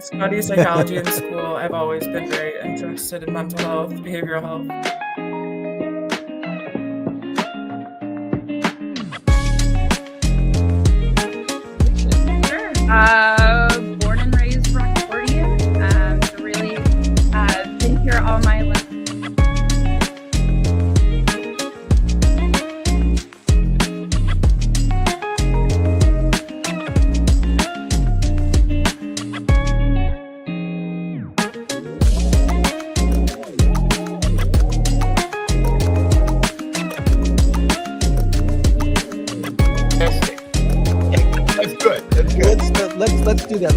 study psychology in school. I've always been very interested in mental health, behavioral health. Born and raised Rockfordian. So really been here all my life. Let's do that.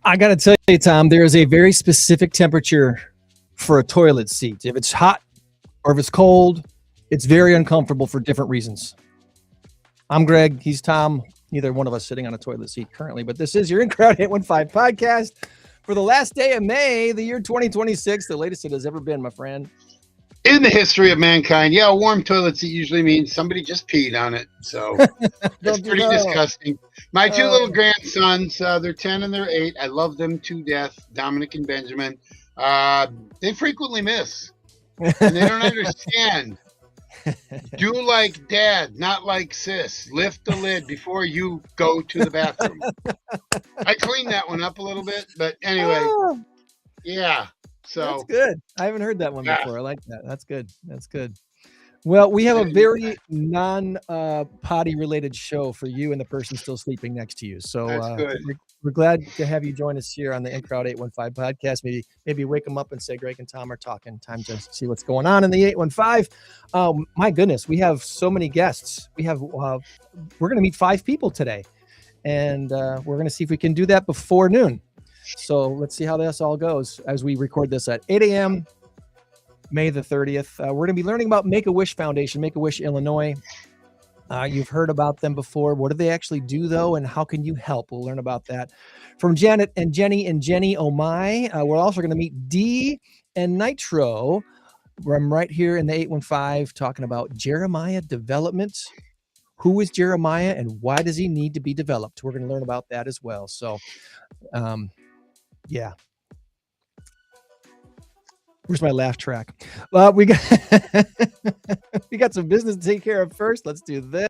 I got to tell you, Tom, there is a very specific temperature for a toilet seat. If it's hot or if it's cold, it's very uncomfortable for different reasons. I'm Greg. He's Tom. Neither one of us sitting on a toilet seat currently, but this is your In Crowd 815 podcast for the last day of May, the year 2026, the latest it has ever been, my friend. In the history of mankind, yeah, a warm toilet seat usually means somebody just peed on it. So it's pretty disgusting. My two little grandsons, they're 10 and they're 8. I love them to death, Dominic and Benjamin. They frequently miss, and they don't understand. Do like dad, not like sis. Lift the lid before you go to the bathroom. I cleaned that one up a little bit, but anyway, yeah. So that's good. I haven't heard that one before. I like that. That's good. That's good. Well, we have a very non-potty related show for you and the person still sleeping next to you. So we're glad to have you join us here on the In Crowd 815 podcast. Maybe wake them up and say Greg and Tom are talking. Time to see what's going on in the 815. My goodness, we have so many guests. We're going to meet 5 people today, and we're going to see if we can do that before noon. So let's see how this all goes as we record this at 8 a.m. May the 30th. We're going to be learning about Make-A-Wish Foundation, Make-A-Wish Illinois. You've heard about them before. What do they actually do, though, and how can you help? We'll learn about that from Janet and Jenny Oh My. We're also going to meet Dee and Nitro. I'm right here in the 815 talking about Jeremiah development. Who is Jeremiah and why does he need to be developed? We're going to learn about that as well. So, yeah. Where's my laugh track? We got we got some business to take care of first. Let's do this.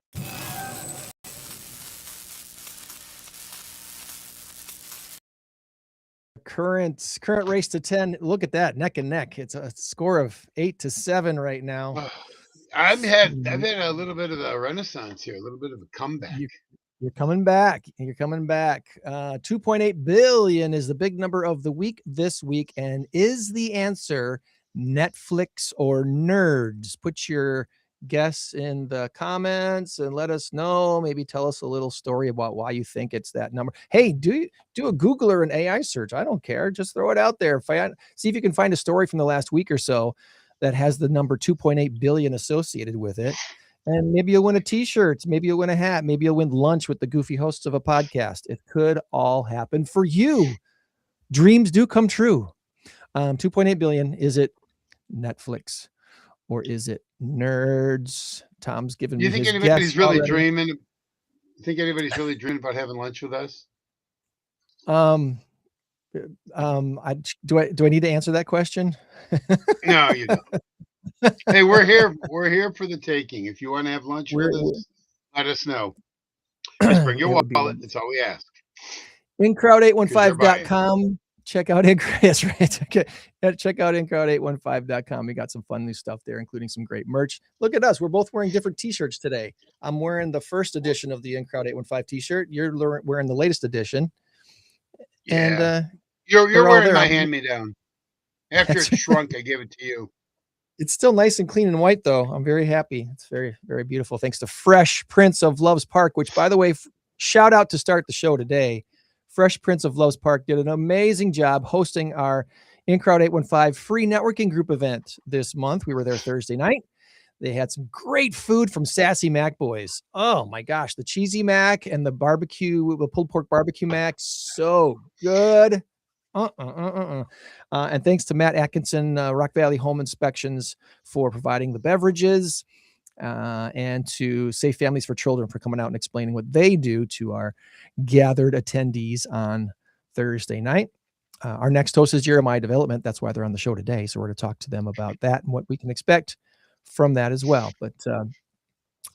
Current race to 10. Look at that, neck and neck. It's a score of 8-7 right now. I've had a little bit of a renaissance here, a little bit of a comeback. You're coming back. 2.8 billion is the big number of the week this week. And is the answer Netflix or nerds? Put your guess in the comments and let us know. Maybe tell us a little story about why you think it's that number. Hey, do a Google or an AI search. I don't care. Just throw it out there. See if you can find a story from the last week or so that has the number 2.8 billion associated with it. And maybe you'll win a t-shirt. Maybe you'll win a hat. Maybe you'll win lunch with the goofy hosts of a podcast. It could all happen for you. Dreams do come true. 2.8 billion. Is it Netflix or is it nerds? Tom's giving me his guess. You think anybody's really dreaming? You think anybody's really dreaming about having lunch with us? Do I need to answer that question? No, you don't. Hey, we're here. We're here for the taking. If you want to have lunch with us, let us know. Just bring your wallet. That's all we ask. InCrowd815.com. Check out That's right. Okay. Check out InCrowd815.com. We got some fun new stuff there, including some great merch. Look at us. We're both wearing different t-shirts today. I'm wearing the first edition of the InCrowd815 t-shirt. You're wearing the latest edition. Yeah. And you're wearing my hand-me-down. After it shrunk, I gave it to you. It's still nice and clean and white, though. I'm very happy. It's very, very beautiful. Thanks to Fresh Printz of Loves Park, which, by the way, shout out to start the show today. Fresh Printz of Loves Park did an amazing job hosting our InCrowd815 free networking group event this month. We were there Thursday night. They had some great food from Sassy Mac Boys. Oh my gosh, the cheesy mac and the pulled pork barbecue mac, so good. And thanks to Matt Atkinson, Rock Valley Home Inspections, for providing the beverages, and to Safe Families for Children for coming out and explaining what they do to our gathered attendees on Thursday night. Our next host is Jeremiah Development. That's why they're on the show today. So we're going to talk to them about that and what we can expect from that as well. But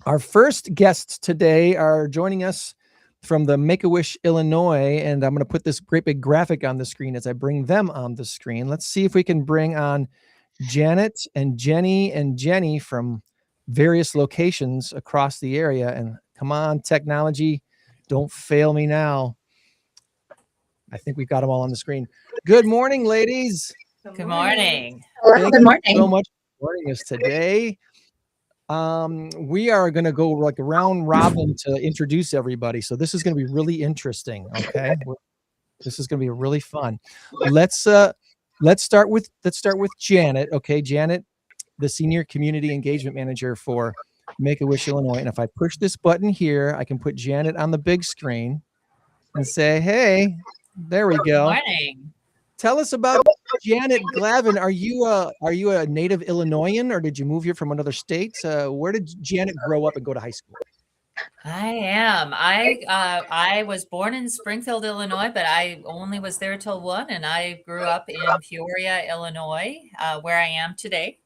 our first guests today are joining us from the Make-A-Wish, Illinois, and I'm going to put this great big graphic on the screen as I bring them on the screen. Let's see if we can bring on Janet and Jennie from various locations across the area. And come on, technology, don't fail me now. I think we've got them all on the screen. Good morning, ladies. Good morning. Thank you so much for joining us today. We are going to go like round robin to introduce everybody. So this is going to be really interesting. Okay. This is going to be really fun. Let's start with Janet. Okay. Janet, the Senior Community Engagement Manager for Make-A-Wish, Illinois. And if I push this button here, I can put Janet on the big screen and say, hey, there we go. Good morning. Tell us about Janet Glavin. Are you a native Illinoisan, or did you move here from another state? Where did Janet grow up and go to high school? I am. I was born in Springfield, Illinois, but I only was there till 1, and I grew up in Peoria, Illinois, where I am today.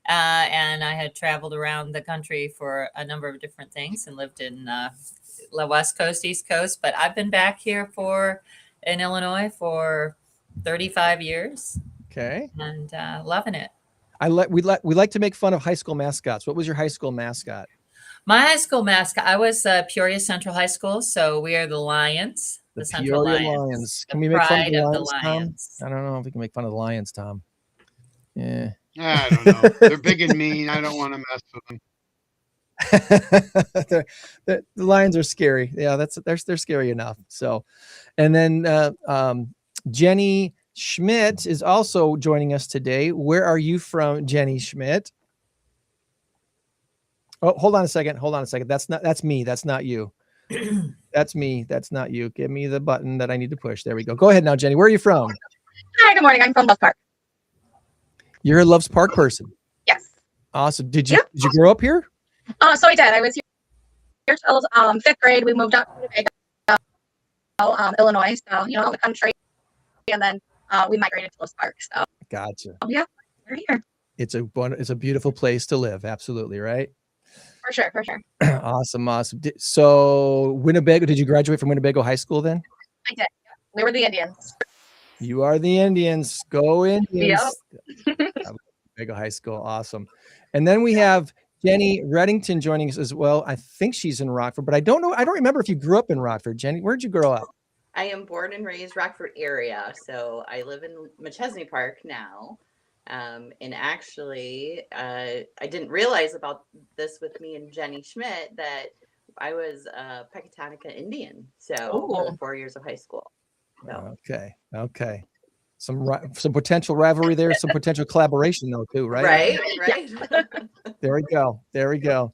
And I had traveled around the country for a number of different things and lived in the West Coast, East Coast. But I've been back here in Illinois for 35 years. Okay. And loving it. We like to make fun of high school mascots. What was your high school mascot? My high school mascot, I was Peoria Central High School, so we are the Lions, the Central Lions. Can we make fun of the Lions, Tom? I don't know if we can make fun of the Lions, Tom. Yeah. I don't know. They're big and mean. I don't want to mess with them. The Lions are scary. Yeah, they're scary enough. So, and then Jennie Schmit is also joining us today. Where are you from, Jennie Schmit? Oh, hold on a second. That's me. That's not you. That's me. That's not you. Give me the button that I need to push. There we go. Go ahead now, Jennie. Where are you from? Hi, good morning. I'm from Loves Park. You're a Loves Park person. Yes. Awesome. Did you grow up here? So I did. I was here till 5th grade. We moved up to Illinois, so the country, and then we migrated to Loves Park. So gotcha. Yeah, we're here. It's a beautiful place to live. Absolutely, right? For sure. Awesome. So Winnebago, did you graduate from Winnebago High School then? I did. We were the Indians. You are the Indians. Go Indians. Yep. Winnebago High School. Awesome. And then we have Jennie Redington joining us as well. I think she's in Rockford, but I don't know. I don't remember if you grew up in Rockford. Jennie, where'd you grow up? I am born and raised Rockford area. So I live in McChesney Park now. And actually, I didn't realize about this with me and Jennie Schmit that I was a Pecatonica Indian. So 4 years of high school. So. Okay. Some potential rivalry there, some potential collaboration though too, right? Right. There we go.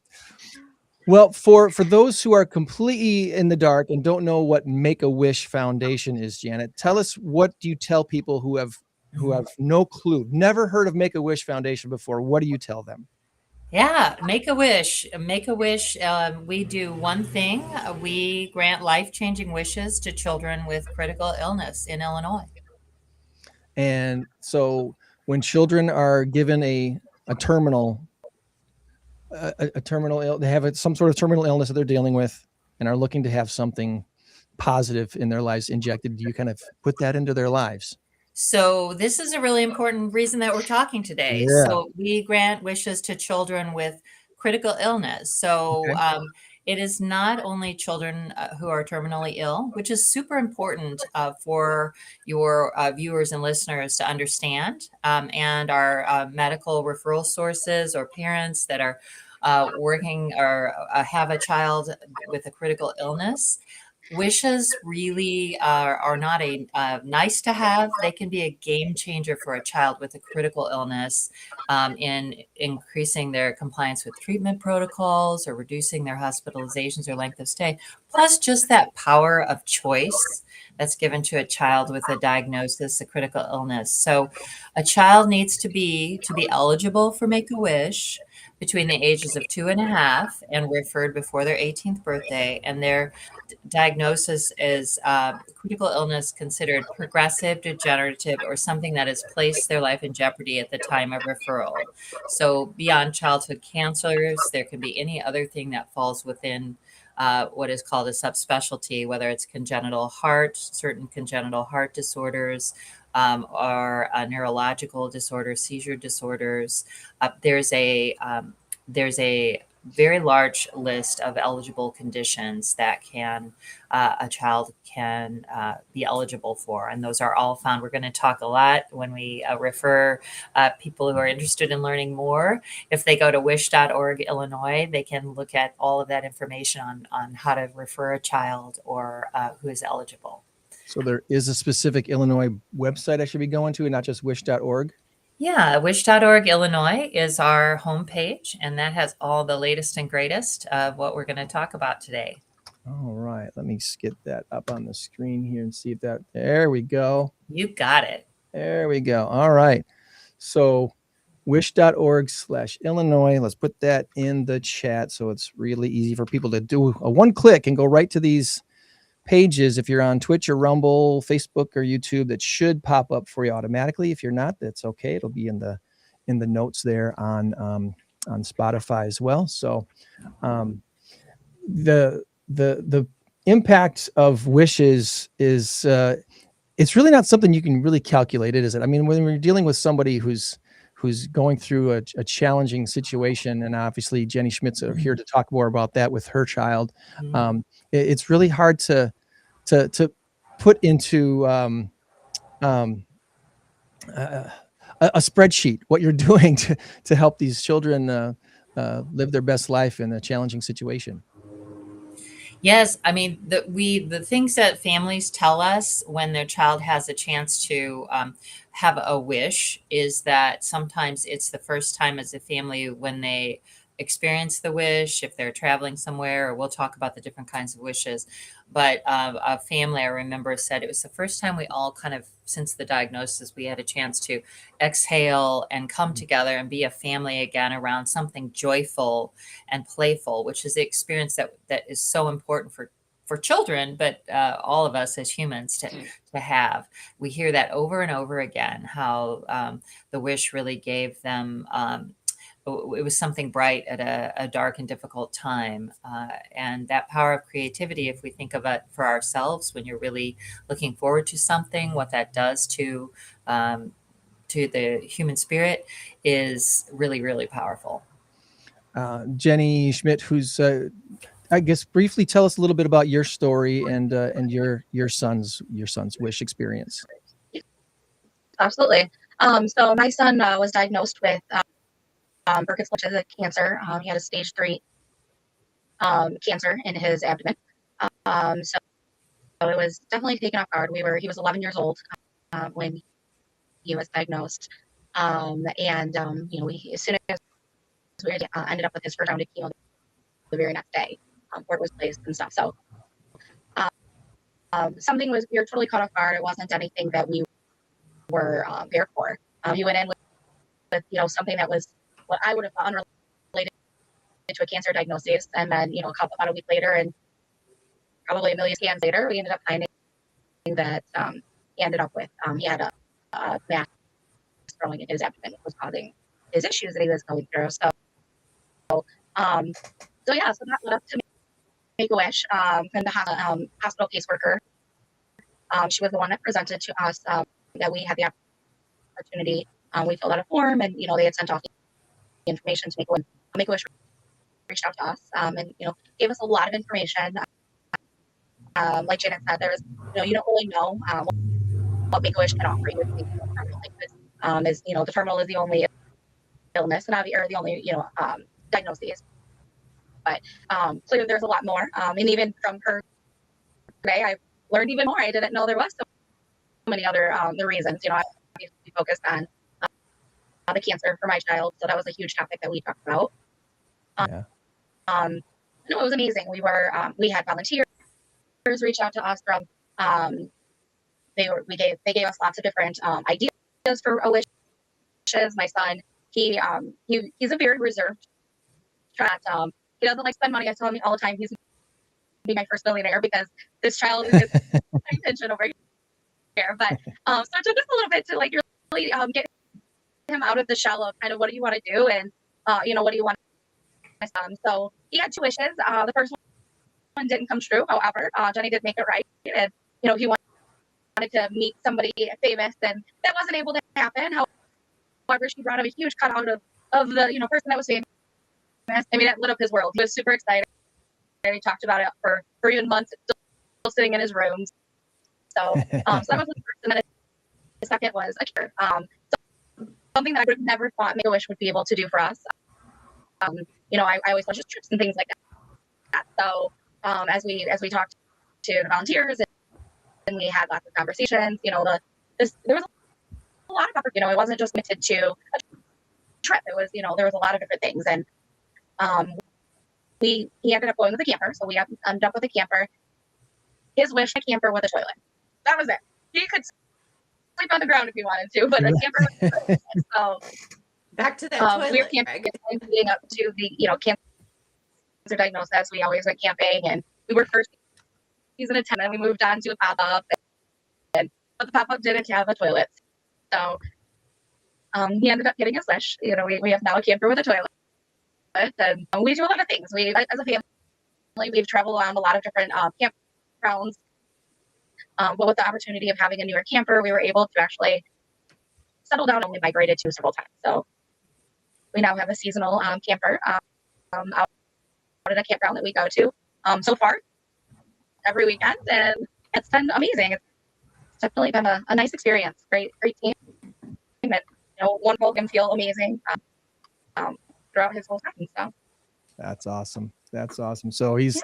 Well, for those who are completely in the dark and don't know what Make-A-Wish Foundation is, Janet, tell us, what do you tell people who have no clue, never heard of Make-A-Wish Foundation before? What do you tell them? Yeah, make a wish. Make a wish. We do one thing. We grant life-changing wishes to children with critical illness in Illinois. And so when children are given a terminal they have some sort of terminal illness that they're dealing with and are looking to have something positive in their lives injected, do you kind of put that into their lives? So this is a really important reason that we're talking today. Yeah. So we grant wishes to children with critical illness. So Okay. it is not only children who are terminally ill, which is super important for your viewers and listeners to understand, and our medical referral sources or parents that are working or have a child with a critical illness. Wishes really are not a nice to have. They can be a game changer for a child with a critical illness in increasing their compliance with treatment protocols or reducing their hospitalizations or length of stay. Plus, just that power of choice that's given to a child with a diagnosis, a critical illness. So a child needs to be eligible for Make-A-Wish between the ages of 2.5 and referred before their 18th birthday, and their diagnosis is critical illness considered progressive, degenerative, or something that has placed their life in jeopardy at the time of referral. So beyond childhood cancers, there can be any other thing that falls within what is called a subspecialty, whether it's congenital heart, certain congenital heart disorders, or neurological disorders, seizure disorders. There's a very large list of eligible conditions that a child can be eligible for, and those are all found. We're going to talk a lot when we refer people who are interested in learning more. If they go to wish.org Illinois, they can look at all of that information on how to refer a child or who is eligible. So there is a specific Illinois website I should be going to, and not just wish.org? Yeah, wish.org Illinois is our homepage, and that has all the latest and greatest of what we're going to talk about today. All right, let me get that up on the screen here and see if there we go. You got it. There we go. All right. So wish.org/Illinois. Let's put that in the chat so it's really easy for people to do a one click and go right to these pages. If you're on Twitch or Rumble, Facebook or YouTube, that should pop up for you automatically. If you're not, that's okay. It'll be in the notes there on Spotify as well. So the impact of wishes is it's really not something you can really calculate it, is it? I mean, when we're dealing with somebody who's going through a challenging situation, and obviously Jennie Schmit's here to talk more about that with her child. It's really hard to put into a spreadsheet what you're doing to help these children live their best life in a challenging situation. Yes, I mean, the things that families tell us when their child has a chance to have a wish is that sometimes it's the first time as a family when they experience the wish, if they're traveling somewhere, or we'll talk about the different kinds of wishes. But a family, I remember, said it was the first time we all kind of, since the diagnosis, we had a chance to exhale and come together and be a family again around something joyful and playful, which is the experience that is so important for children, but all of us as humans to have. We hear that over and over again, how the wish really gave them it was something bright at a dark and difficult time. And that power of creativity, if we think of it for ourselves, when you're really looking forward to something, what that does to the human spirit is really, really powerful. Jennie Schmit, who's, I guess, briefly tell us a little bit about your story and your son's wish experience. Absolutely. So my son was diagnosed with Burkitt's, which is a cancer. He had a stage 3 cancer in his abdomen. So it was definitely taken off guard. He was 11 years old when he was diagnosed. As soon as we ended up with his first round of chemo, the very next day, where it was placed and stuff. So we were totally caught off guard. It wasn't anything that we were prepared for. He went in with something that was what I would have thought unrelated to a cancer diagnosis, and then about a week later, and probably a million scans later, we ended up finding that he ended up with he had a mass growing in his abdomen, was causing his issues that he was going through. So that led up to Make-A-Wish, and the hospital caseworker. She was the one that presented to us that we had the opportunity. We filled out a form, and they had sent off the information to Make-A-Wish. Make-A-Wish reached out to us, and gave us a lot of information. Like Janet said, there's you don't really know what Make-A-Wish can offer you. Is the terminal is the only illness and the only diagnosis. But clearly there's a lot more. And even from her today, I learned even more. I didn't know there was so many other the reasons. I obviously focused on the cancer for my child, so that was a huge topic that we talked about. It was amazing. We had volunteers reach out to us from they gave us lots of different ideas for wishes. My son, he's a very reserved child. He doesn't like spend money. I tell him all the time he's gonna be my first millionaire because this child is attention over here. But so it took us a little bit to really get him out of the shell of kind of what do you want to do and what do you want. So he had 2 wishes. The first one didn't come true. However, Jennie did make it right, and he wanted to meet somebody famous, and that wasn't able to happen. However, she brought him a huge cutout of the person that was famous. I mean, that lit up his world. He was super excited. And he talked about it for even months, still sitting in his room. So, so that was the first. And then the second was a cure. So something that I would have never thought Make-A-Wish would be able to do for us. I always thought just trips and things like that. So as we talked to the volunteers and we had lots of conversations, there was a lot of it wasn't just limited to a trip. It was there was a lot of different things, and he ended up going with a camper. So we ended up with a camper. His wish, a camper with a toilet. That was it. He could sleep on the ground if he wanted to, but a camper with a toilet. So back to that toilet. We were camping leading up to the cancer diagnosis. We always went camping, and we were first season of 10, and we moved on to a pop-up, but the pop-up didn't have a toilet. So he ended up getting his wish. We have now a camper with a toilet. And we do a lot of things. We, as a family, we've traveled around a lot of different campgrounds. But with the opportunity of having a newer camper, we were able to actually settle down, and we migrated to several times. So we now have a seasonal camper out at a campground that we go to so far every weekend, and it's been amazing. It's definitely been a nice experience. Great team. And, one folk can feel amazing throughout his whole time. So that's awesome. So he's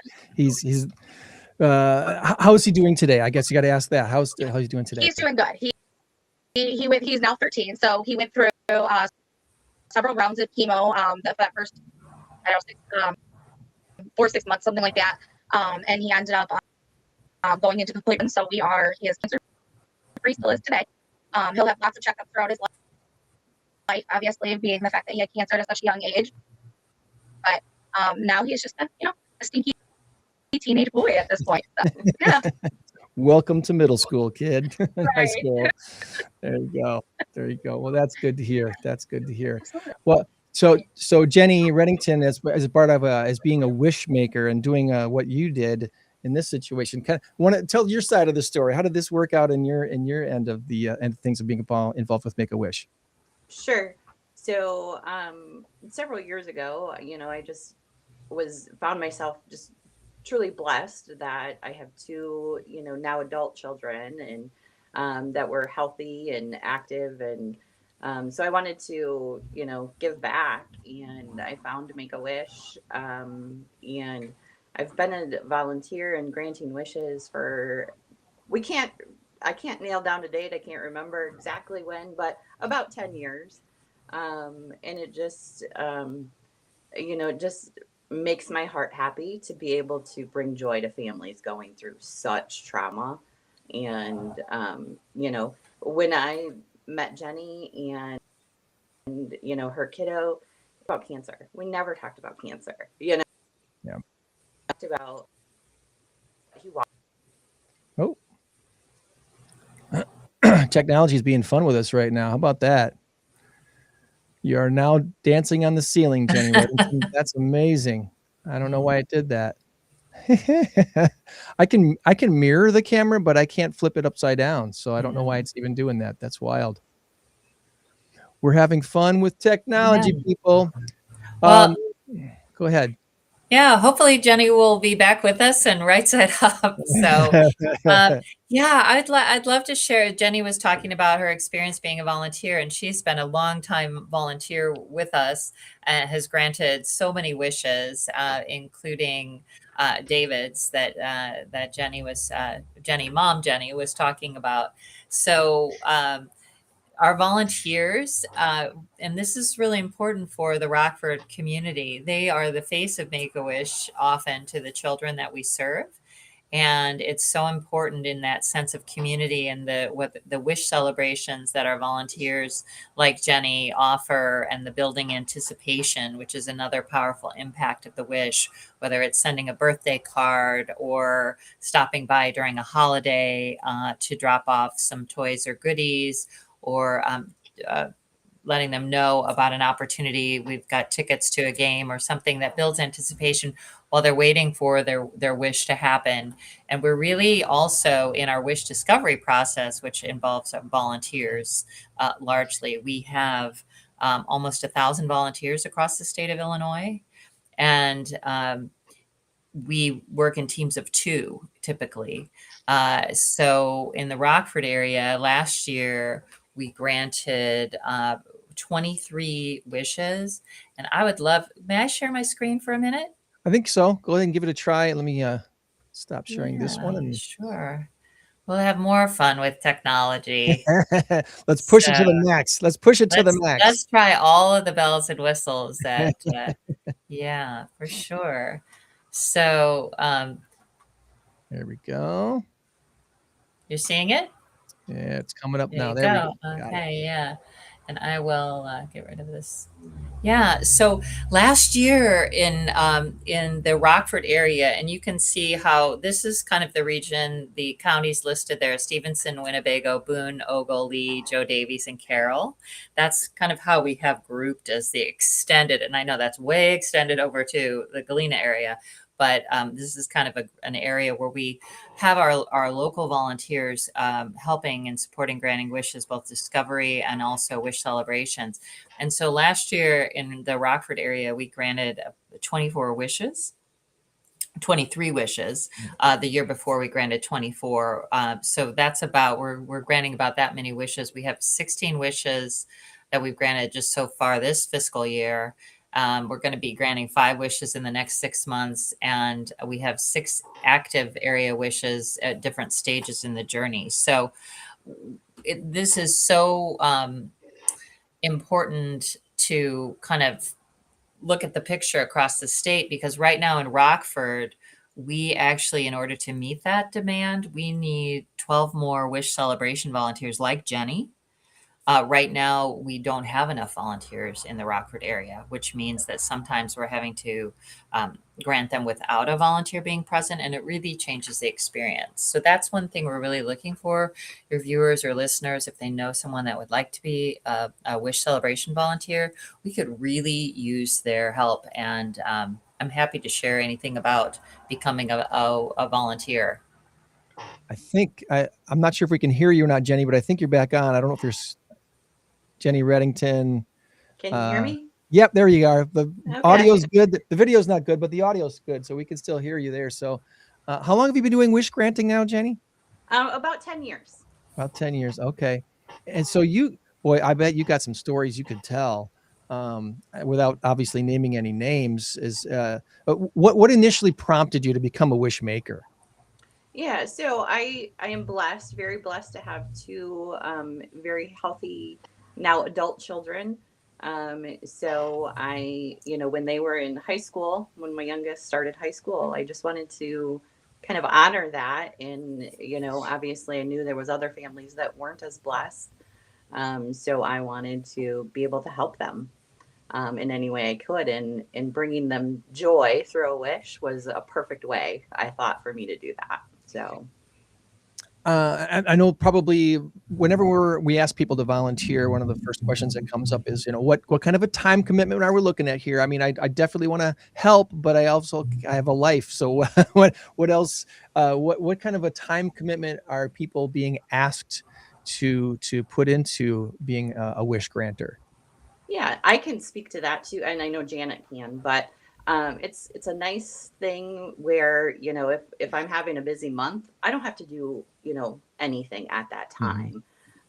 how is he doing today? I guess you got to ask that. How's he doing today? He's doing good. He's now 13, so he went through several rounds of chemo. That first 4 or 6 months, something like that. And he ended up going into complete. So he is cancer free, still is today. He'll have lots of checkups throughout his life, obviously, being the fact that he had cancer at such a young age. But now he's just a stinky teenage boy at this point. So, yeah. Welcome to middle school, kid. High school. There you go. Well, that's good to hear. Well, so Jennie Redington, as a part of as being a WISHMAKER and doing what you did in this situation, kind of want to tell your side of the story. How did this work out in your end of the end things of being involved with Make-A-Wish? Sure. So several years ago, I just found myself just truly blessed that I have 2, now adult children, and that were healthy and active, and so I wanted to, give back, and I found Make-A-Wish, and I've been a volunteer and granting wishes for, I can't nail down a date. I can't remember exactly when, but about 10 years. And it just, just makes my heart happy to be able to bring joy to families going through such trauma. And, you know, when I met Jennie and, you know, her kiddo, about cancer, we never talked about cancer, you know, Yeah. talked about he walked. Oh, technology is being fun with us right now. How about that? You are now dancing on the ceiling, Jennie Redington. That's amazing. I don't know why it did that. I can mirror the camera, but I can't flip it upside down. So I don't know why it's even doing that. That's wild. We're having fun with technology, people. Well, go ahead. Yeah, hopefully Jennie will be back with us and right side up. So, yeah, I'd love to share. Jennie was talking about her experience being a volunteer, and she's been a long time volunteer with us and has granted so many wishes, including David's that Jennie was Mom Jennie was talking about. So. Our volunteers, and this is really important for the Rockford community, they are the face of Make-A-Wish often to the children that we serve. And it's so important in that sense of community and the wish celebrations that our volunteers like Jennie offer, and the building anticipation, which is another powerful impact of the wish, whether it's sending a birthday card or stopping by during a holiday to drop off some toys or goodies, or letting them know about an opportunity. We've got tickets to a game or something that builds anticipation while they're waiting for their wish to happen. And we're really also in our wish discovery process, which involves volunteers largely. We have almost 1,000 volunteers across the state of Illinois. And we work in teams of 2 typically. So in the Rockford area last year, we granted 23 wishes. And I would love, may I share my screen for a minute? I think so. Go ahead and give it a try. Let me stop sharing this one. And sure. We'll have more fun with technology. Let's push it to the max. Let's push it to the max. Let's try all of the bells and whistles that, yeah, for sure. So there we go. You're seeing it? Yeah, it's coming up now. There we go. Okay, yeah. And I will get rid of this. Yeah. So last year in the Rockford area, and you can see how this is kind of the region, the counties listed there: Stevenson, Winnebago, Boone, Ogle, Lee, Joe Davies, and Carroll. That's kind of how we have grouped as the extended. And I know that's way extended over to the Galena area. But this is kind of an area where we have our local volunteers helping and supporting granting wishes, both discovery and also wish celebrations. And so last year in the Rockford area, we granted 23 wishes. The year before we granted 24. So that's about, we're granting about that many wishes. We have 16 wishes that we've granted just so far this fiscal year. We're going to be granting 5 wishes in the next 6 months, and we have 6 active area wishes at different stages in the journey. So this is so important to kind of look at the picture across the state, because right now in Rockford, we actually, in order to meet that demand, we need 12 more wish celebration volunteers like Jennie. Right now, we don't have enough volunteers in the Rockford area, which means that sometimes we're having to grant them without a volunteer being present, and it really changes the experience. So that's one thing we're really looking for. Your viewers or listeners, if they know someone that would like to be a wish celebration volunteer, we could really use their help. And I'm happy to share anything about becoming a volunteer. I think I'm not sure if we can hear you or not, Jennie, but I think you're back on. I don't know if you're Jennie Redington. Can you hear me? Yep, there you are. The audio's good. The video's not good, but the audio's good, so we can still hear you there. So how long have you been doing wish granting now, Jennie? About 10 years. About 10 years. Okay. And so I bet you got some stories you could tell without obviously naming any names. What initially prompted you to become a wish maker? Yeah, so I am blessed, very blessed to have 2 very healthy, now adult children. So when they were in high school, when my youngest started high school, I just wanted to kind of honor that. And, obviously I knew there was other families that weren't as blessed. So I wanted to be able to help them in any way I could. And bringing them joy through a wish was a perfect way, I thought, for me to do that. So. I know probably whenever we ask people to volunteer, one of the first questions that comes up is, what kind of a time commitment are we looking at here? I mean, I definitely want to help, but I have a life. So what else, what kind of a time commitment are people being asked to put into being a wish granter? Yeah, I can speak to that too. And I know Janet can, but it's a nice thing where, if I'm having a busy month, I don't have to do, anything at that time.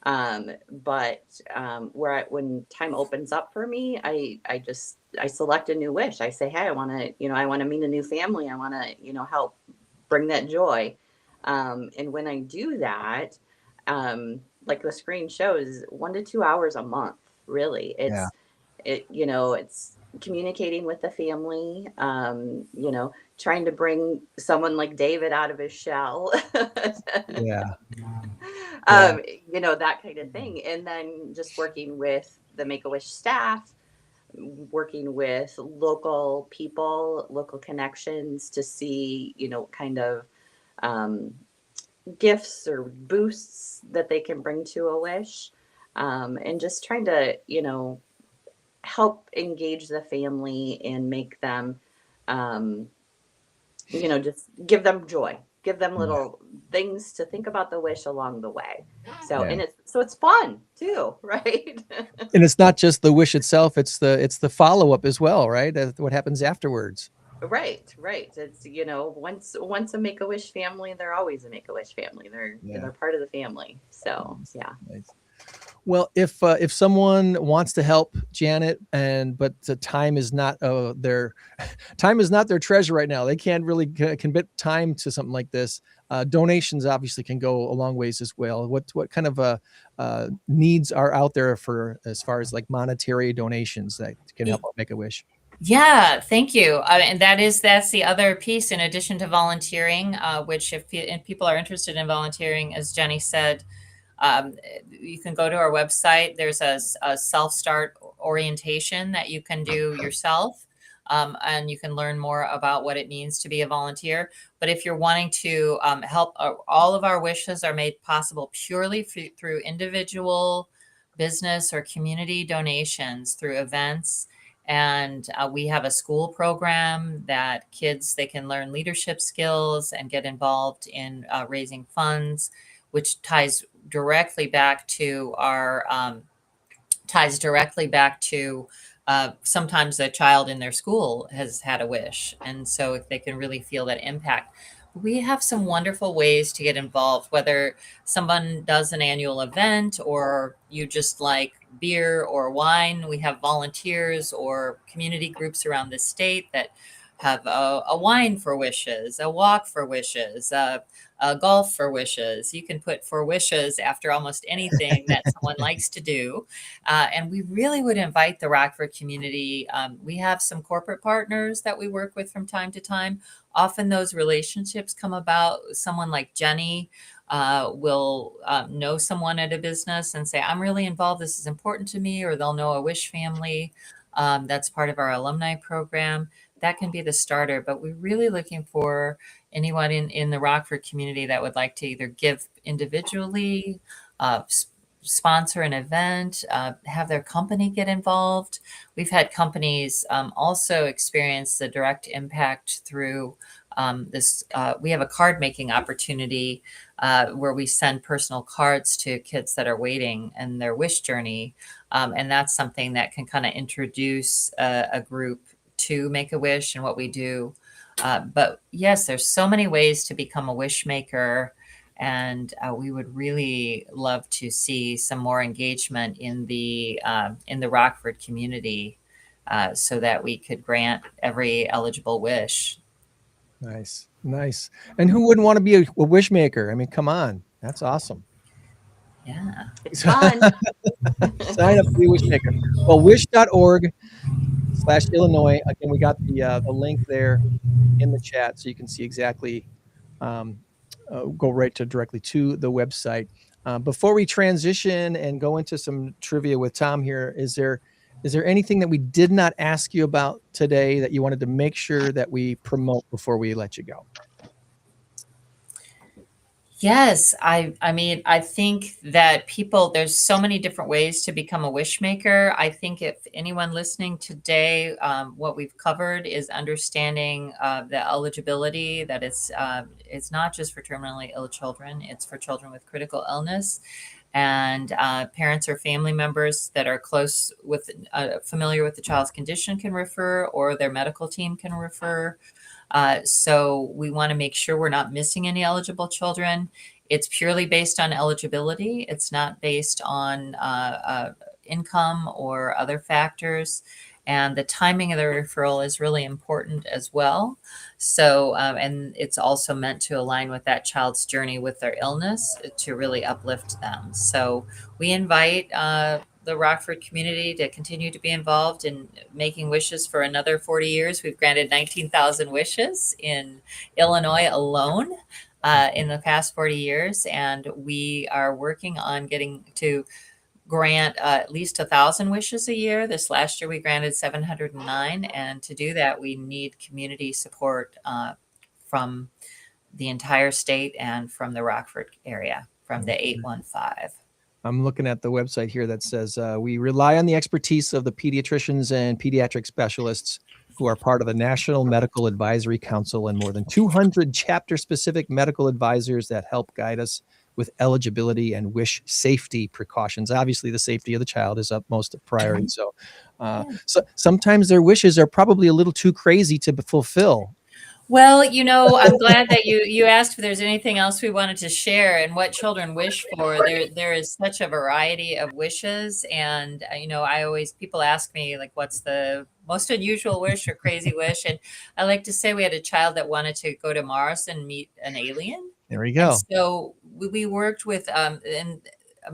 But when time opens up for me, I select a new wish. I say, hey, I want to meet a new family. I want to, help bring that joy. And when I do that, like the screen shows, 1 to 2 hours a month, really. It's communicating with the family, trying to bring someone like David out of his shell. That kind of thing. And then just working with the Make-A-Wish staff, working with local people, local connections to see, kind of gifts or boosts that they can bring to a wish. And just trying to, help engage the family and make them, just give them joy, give them little things to think about the wish along the way. So, and it's fun too, right? And it's not just the wish itself, it's the follow-up as well, right? What happens afterwards. Right. It's, once a Make-A-Wish family, they're always a Make-A-Wish family. They're part of the family. So, yeah. Nice. Well, if someone wants to help Janet, but the time is not their treasure right now, they can't really commit time to something like this. Donations obviously can go a long ways as well. What kind of needs are out there for as far as like monetary donations that can help Make-A-Wish? Yeah, thank you. And that's the other piece in addition to volunteering, which if people are interested in volunteering, as Jenny said, you can go to our website. There's a self-start orientation that you can do yourself. And you can learn more about what it means to be a volunteer. But if you're wanting to help, all of our wishes are made possible purely through individual, business, or community donations through events. And we have a school program that they can learn leadership skills and get involved in raising funds, which ties directly back to sometimes a child in their school has had a wish. And so if they can really feel that impact. We have some wonderful ways to get involved, whether someone does an annual event or you just like beer or wine. We have volunteers or community groups around the state that have a wine for wishes, a walk for wishes, a golf for wishes. You can put for wishes after almost anything that someone likes to do. And we really would invite the Rockford community. We have some corporate partners that we work with from time to time. Often those relationships come about. Someone like Jenny will know someone at a business and say, I'm really involved. This is important to me. Or they'll know a wish family that's part of our alumni program. That can be the starter, but we're really looking for anyone in the Rockford community that would like to either give individually, sponsor an event, have their company get involved. We've had companies also experience the direct impact through this. We have a card making opportunity where we send personal cards to kids that are waiting in their wish journey. And that's something that can kind of introduce a group to Make-A-Wish and what we do. But yes, there's so many ways to become a wish maker. And we would really love to see some more engagement in the Rockford community so that we could grant every eligible wish. Nice. And who wouldn't want to be a wish maker? I mean, come on. That's awesome. Yeah. It's fun. Sign up to be a Wishmaker. Well, wish.org/Illinois. Again, we got the link there in the chat, so you can see exactly. Go right directly to the website. Before we transition and go into some trivia with Tom here, is there anything that we did not ask you about today that you wanted to make sure that we promote before we let you go? Yes, I mean, I think that there's so many different ways to become a wishmaker. I think if anyone listening today, what we've covered is understanding the eligibility, that it's not just for terminally ill children, it's for children with critical illness. And parents or family members that are close with, familiar with the child's condition can refer, or their medical team can refer. So we want to make sure we're not missing any eligible children. It's purely based on eligibility. It's not based on income or other factors. And the timing of the referral is really important as well. So, and it's also meant to align with that child's journey with their illness to really uplift them. So we invite the Rockford community to continue to be involved in making wishes for another 40 years. We've granted 19,000 wishes in Illinois alone in the past 40 years. And we are working on getting to grant at least 1,000 wishes a year. This last year we granted 709, and to do that we need community support from the entire state and from the Rockford area, from the 815. I'm looking at the website here that says we rely on the expertise of the pediatricians and pediatric specialists who are part of the National Medical Advisory Council and more than 200 chapter-specific medical advisors that help guide us with eligibility and wish safety precautions. Obviously, the safety of the child is utmost priority. So sometimes their wishes are probably a little too crazy to fulfill. Well, you know, I'm glad that you asked if there's anything else we wanted to share and what children wish for. There is such a variety of wishes. And, you know, people ask me, like, what's the most unusual wish or crazy wish? And I like to say we had a child that wanted to go to Mars and meet an alien. There we go. And so we worked with, and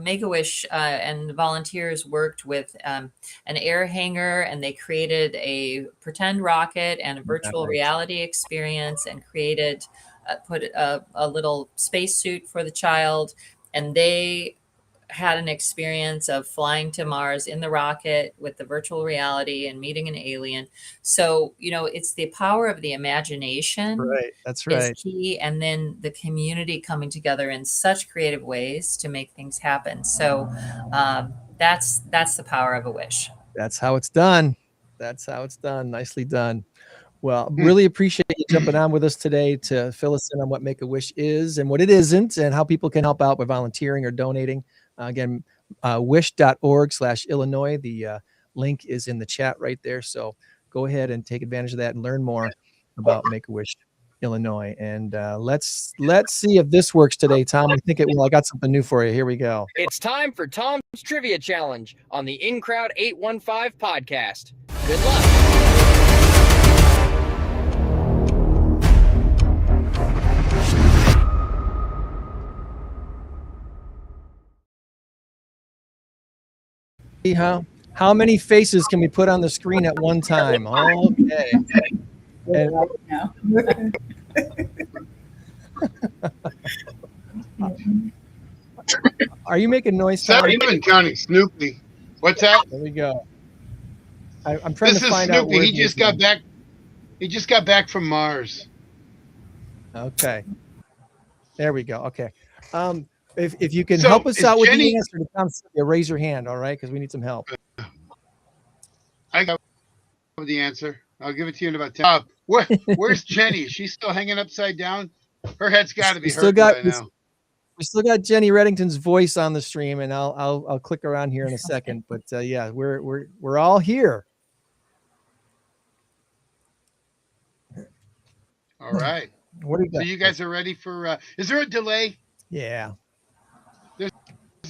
Make-A-Wish and volunteers worked with an air hanger, and they created a pretend rocket and a virtual reality experience, and put a little spacesuit for the child. And they had an experience of flying to Mars in the rocket with the virtual reality and meeting an alien. So, you know, it's the power of the imagination. Right. That's right. Is key. And then the community coming together in such creative ways to make things happen. So that's the power of a wish. That's how it's done. That's how it's done. Nicely done. Well, really appreciate you jumping on with us today to fill us in on what Make-A-Wish is and what it isn't, and how people can help out by volunteering or donating. Again, wish.org/Illinois. The link is in the chat right there. So go ahead and take advantage of that and learn more about Make-A-Wish Illinois. And let's see if this works today, Tom. I think it will. I got something new for you. Here we go. It's time for Tom's Trivia Challenge on the In Crowd 815 podcast. Good luck. How many faces can we put on the screen at one time? Okay. And, are you making noise? Sorry, even counting Snoopy. What's that? There we go. I'm trying to find out. Snoopy. He just got back. He just got back from Mars. Okay. There we go. Okay. If you can help us out with the answer to Tom's trivia, raise your hand, all right? Because we need some help. I got the answer. I'll give it to you in about 10. Where's Jennie? She's still hanging upside down. Her head's got to be hurt by now. We still got Jennie Redington's voice on the stream, and I'll click around here in a second. But yeah, we're all here. All right. What do you got? So you guys are ready for? Is there a delay? Yeah. There's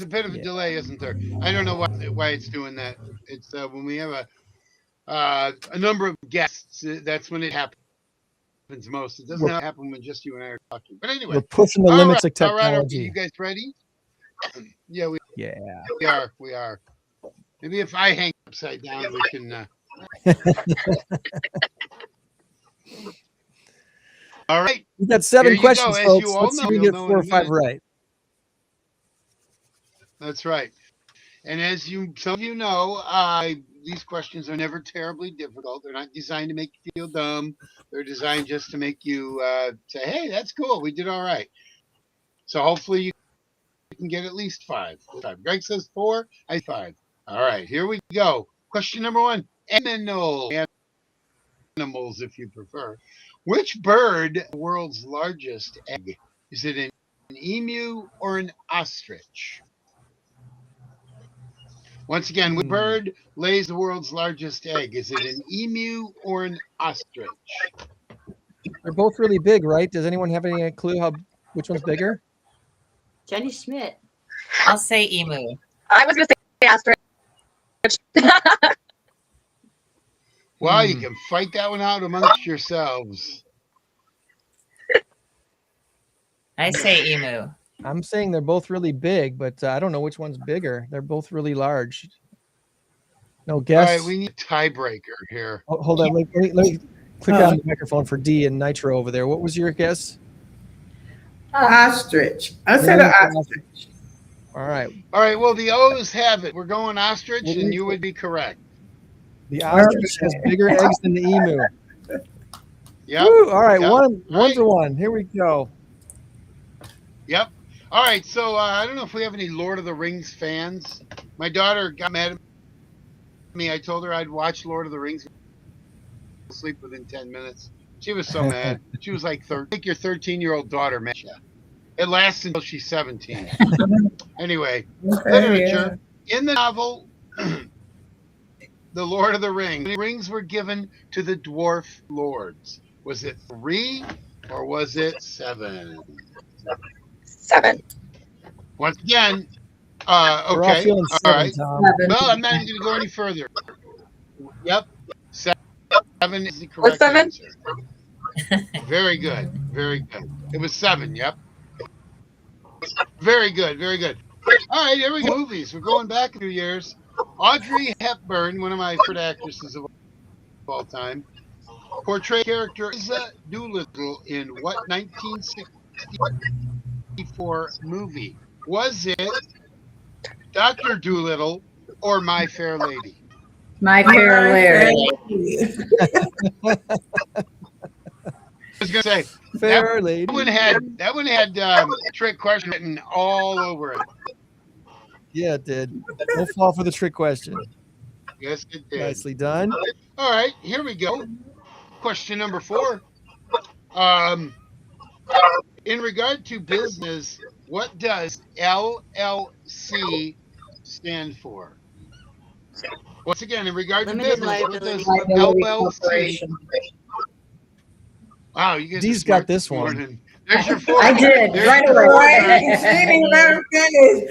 a bit of a delay, isn't there? I don't know why it's doing that. It's when we have a number of guests. That's when it happens most. It doesn't happen when just you and I are talking. But anyway, we're pushing the limits of technology. All right, you guys ready? Yeah, we are. We are. Maybe if I hang upside down, we can. All right. We got 7 questions, As folks. you all Let's see know, if we you'll get know 4 or in a 5 minute. right. That's right. And as some of you know, these questions are never terribly difficult. They're not designed to make you feel dumb. They're designed just to make you say, "Hey, that's cool. We did all right." So hopefully you can get at least 5. Greg says 4. I 5. All right, here we go. Question number 1. Animals, if you prefer. Which bird has the world's largest egg? Is it an emu or an ostrich? Once again, which bird lays the world's largest egg? Is it an emu or an ostrich? They're both really big, right? Does anyone have any clue which one's bigger? Jennie Schmit. I'll say emu. I was going to say ostrich. Well, you can fight that one out amongst yourselves. I say emu. I'm saying they're both really big, but I don't know which one's bigger. They're both really large. No guess. All right, we need a tiebreaker here. Oh, hold on. Let me click on the microphone for D and Nitro over there. What was your guess? Ostrich. I said an ostrich. All right. All right. Well, the O's have it. We're going ostrich, and you would be correct. The ostrich has bigger eggs than the emu. Yeah. All right. Yep. One for one. Here we go. Yep. All right. So I don't know if we have any Lord of the Rings fans. My daughter got mad at me. I told her I'd watch Lord of the Rings. Sleep within 10 minutes. She was so mad. She was like, "Take your 13-year-old daughter, man." It lasts until she's 17. Anyway, literature. In the novel, The Lord of the Rings, the rings were given to the dwarf lords. Was it 3 or was it 7? 7. Once again, We're all okay. feeling All 7, right. Tom. Well, I'm not even going to go any further. Yep. 7 is the What's correct 7? answer. Very good. Very good. It was 7. Yep. Very good. Very good. All right, here we go. Movies. We're going back a few years. Audrey Hepburn, one of my favorite actresses of all time, portrayed character Isa Doolittle in what 1964 movie? Was it Dr. Doolittle or My Fair Lady? My Fair Lady. I was gonna say Fair Lady. that one had trick question written all over it. Yeah, it did. Don't fall for the trick question. Yes, it did. Nicely done. All right, here we go. Question number 4. In regard to business, what does LLC stand for? Once again, in regard Limited to business, what liability. does Liability LLC? Corporation. Wow, you guys Dee's are smart got this one. morning. There's your 4. I did. There's Right your away. 4. She didn't let her finish.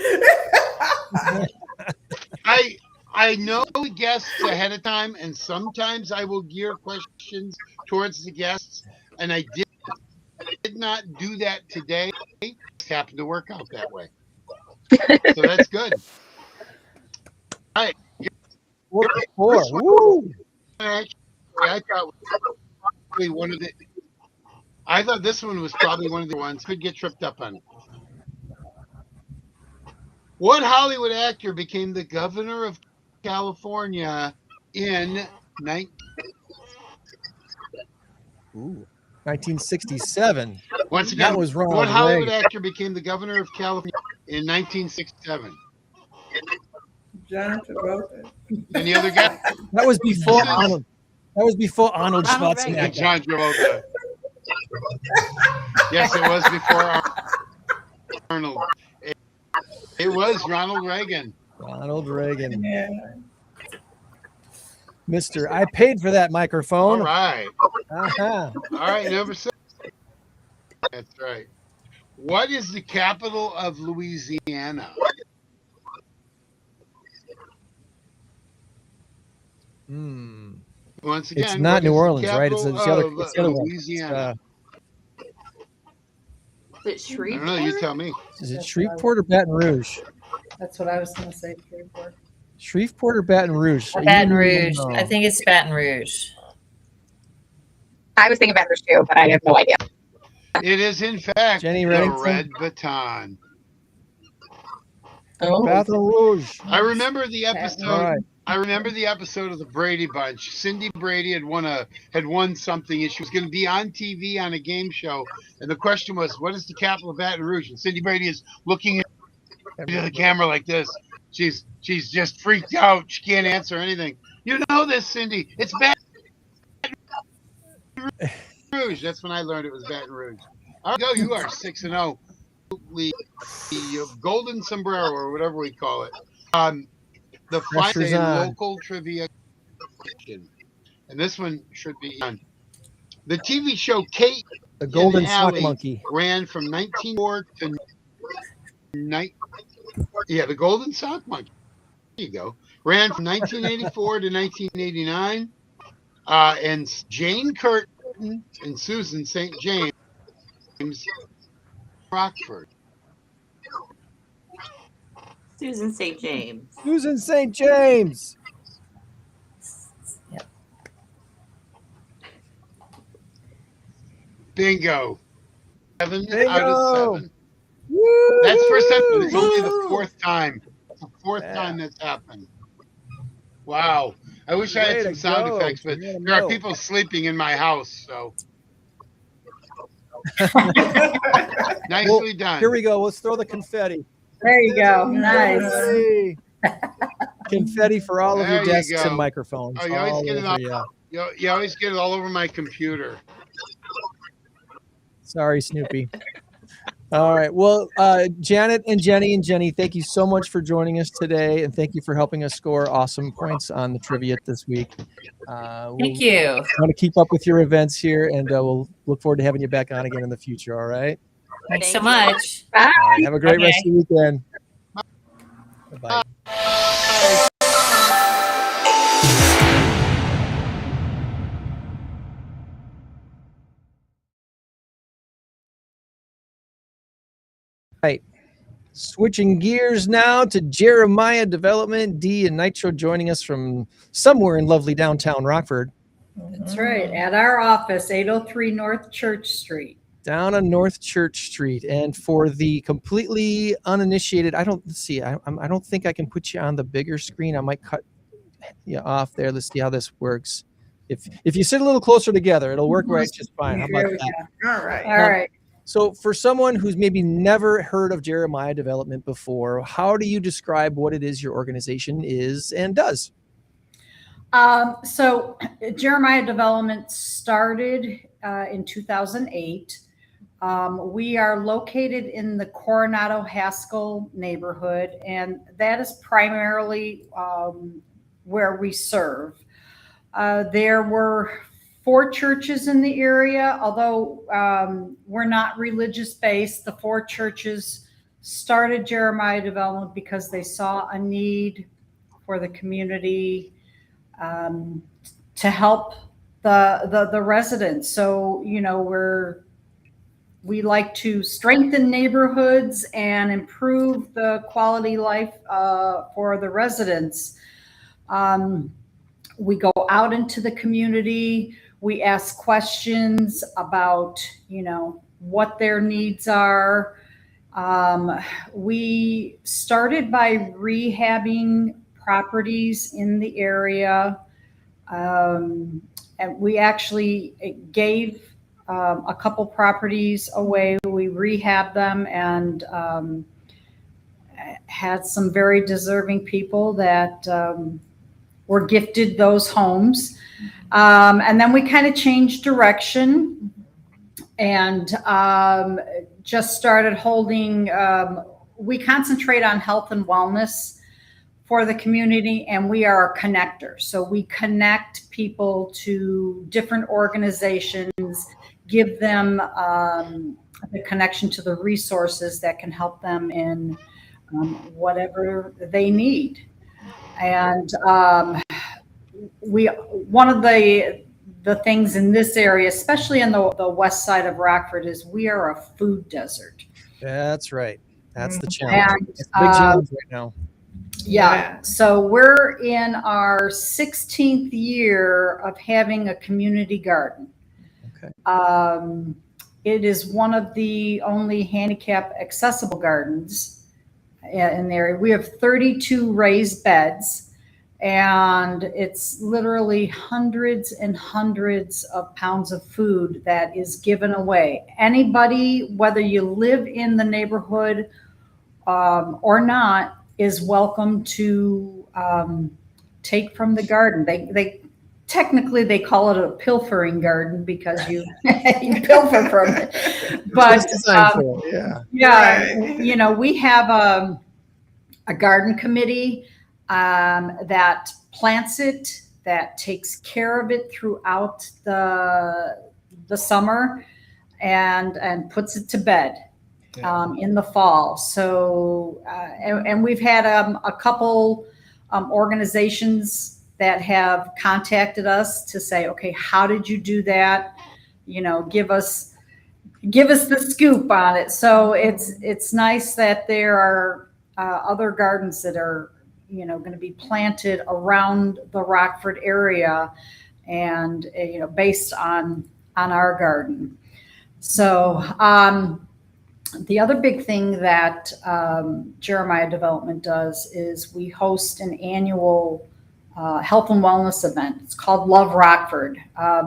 I know the guests ahead of time, and sometimes I will gear questions towards the guests, and I did not do that today. It just happened to work out that way. So that's good. All right. 4. Woo! Actually, I thought this one was probably one of the ones. Could get tripped up on it. What Hollywood actor became the governor of California in 1967. Once again, That was Ronald what Hollywood Reagan. actor became the governor of California in 1967? John Travolta. Any other guess? That was before Arnold. That was before Arnold Ronald Reagan. Schwarzenegger. John Travolta. Yes, it was before Arnold. It was Ronald Reagan. Ronald Reagan. Yeah. Mister, I paid for that microphone. All right. Uh-huh. All right, number 6. That's right. What is the capital of Louisiana? Once again, It's not what New is the Orleans, right? It's the capital other, of it's the other one. Louisiana. Is it I Shreveport? don't know. You tell me. Is it Shreveport or Baton Rouge? That's what I was going to say, Shreveport. Shreveport or Baton Rouge? Baton Rouge. I think it's Baton Rouge. I was thinking Baton Rouge too, but I have no idea. It is, in fact, Jenny the Redington? Red Baton. Oh, Baton Rouge. I remember the episode. All right. I remember the episode of the Brady Bunch. Cindy Brady had won something, and she was going to be on TV on a game show. And the question was, "What is the capital of Baton Rouge?" And Cindy Brady is looking into the camera like this. She's just freaked out. She can't answer anything. You know this, Cindy? It's Baton Rouge. That's when I learned it was Baton Rouge. All right, go. You are 6-0. The golden sombrero, or whatever we call it. The Pressure's final on. local trivia question. And this one should be on. The TV show Kate The Golden and Sock Allie Monkey. ran from 1904 to the Golden Sock Monkey. There you go. Ran from 1984 to 1989. And Jane Curtin and Susan St. James, Rockford. Susan St. James. Susan St. James. Bingo. 7 Bingo. out of 7. Woo! That's first time. It's only the fourth time. It's the fourth time that's happened. Wow. I wish I Way had to some sound go. effects, but Way to there are go. people sleeping in my house, so. Nicely Well, done. Here we go. Let's throw the confetti. There you go. Nice. Confetti. Confetti for all of There your you desks go. and microphones. Oh, you always all get it over all. you. You always get it all over my computer. Sorry, Snoopy. All right. Well, Janet and Jenny, thank you so much for joining us today, and thank you for helping us score awesome points on the trivia this week. Thank you. Want to keep up with your events here, and we'll look forward to having you back on again in the future. All right. Thanks so much. All right, have a great Okay. rest of the weekend. Bye. Right. Switching gears now to Jeremiah Development. Dee and Nitro joining us from somewhere in lovely downtown Rockford. That's right. At our office, 803 North Church Street. Down on North Church Street. And for the completely uninitiated, I don't think I can put you on the bigger screen. I might cut you off there. Let's see how this works. If you sit a little closer together, it'll work right just fine. How about Here we that? go. All right. All right. So for someone who's maybe never heard of Jeremiah Development before, how do you describe what it is your organization is and does? So Jeremiah Development started in 2008. We are located in the Coronado Haskell neighborhood, and that is primarily where we serve. There were 4 churches in the area, although we're not religious based. The 4 churches started Jeremiah Development because they saw a need for the community to help the residents. So, you know, we like to strengthen neighborhoods and improve the quality life for the residents. We go out into the community. We ask questions about, you know, what their needs are. We started by rehabbing properties in the area. And we actually gave a couple properties away. We rehabbed them and had some very deserving people that were gifted those homes. And then we kind of changed direction and just started holding, we concentrate on health and wellness for the community, and we are a connector. So we connect people to different organizations, give them the connection to the resources that can help them in whatever they need. And one of the the things in this area, especially in the west side of Rockford, is we are a food desert. That's right. That's the challenge. And, It's a big challenge right now. Yeah. So we're in our 16th year of having a community garden. Okay. It is one of the only handicap accessible gardens in there. We have 32 raised beds, and it's literally hundreds and hundreds of pounds of food that is given away. Anybody, whether you live in the neighborhood or not, is welcome to take from the garden. They technically they call it a pilfering garden because you you pilfer from it. But you know, we have a garden committee that plants it, that takes care of it throughout the summer, and puts it to bed in the fall. So, and we've had a couple organizations that have contacted us to say, okay, how did you do that? You know, give us the scoop on it. So it's nice that there are other gardens that are, you know, going to be planted around the Rockford area, and you know, based on our garden. So the other big thing that Jeremiah Development does is we host an annual health and wellness event. It's called Love Rockford.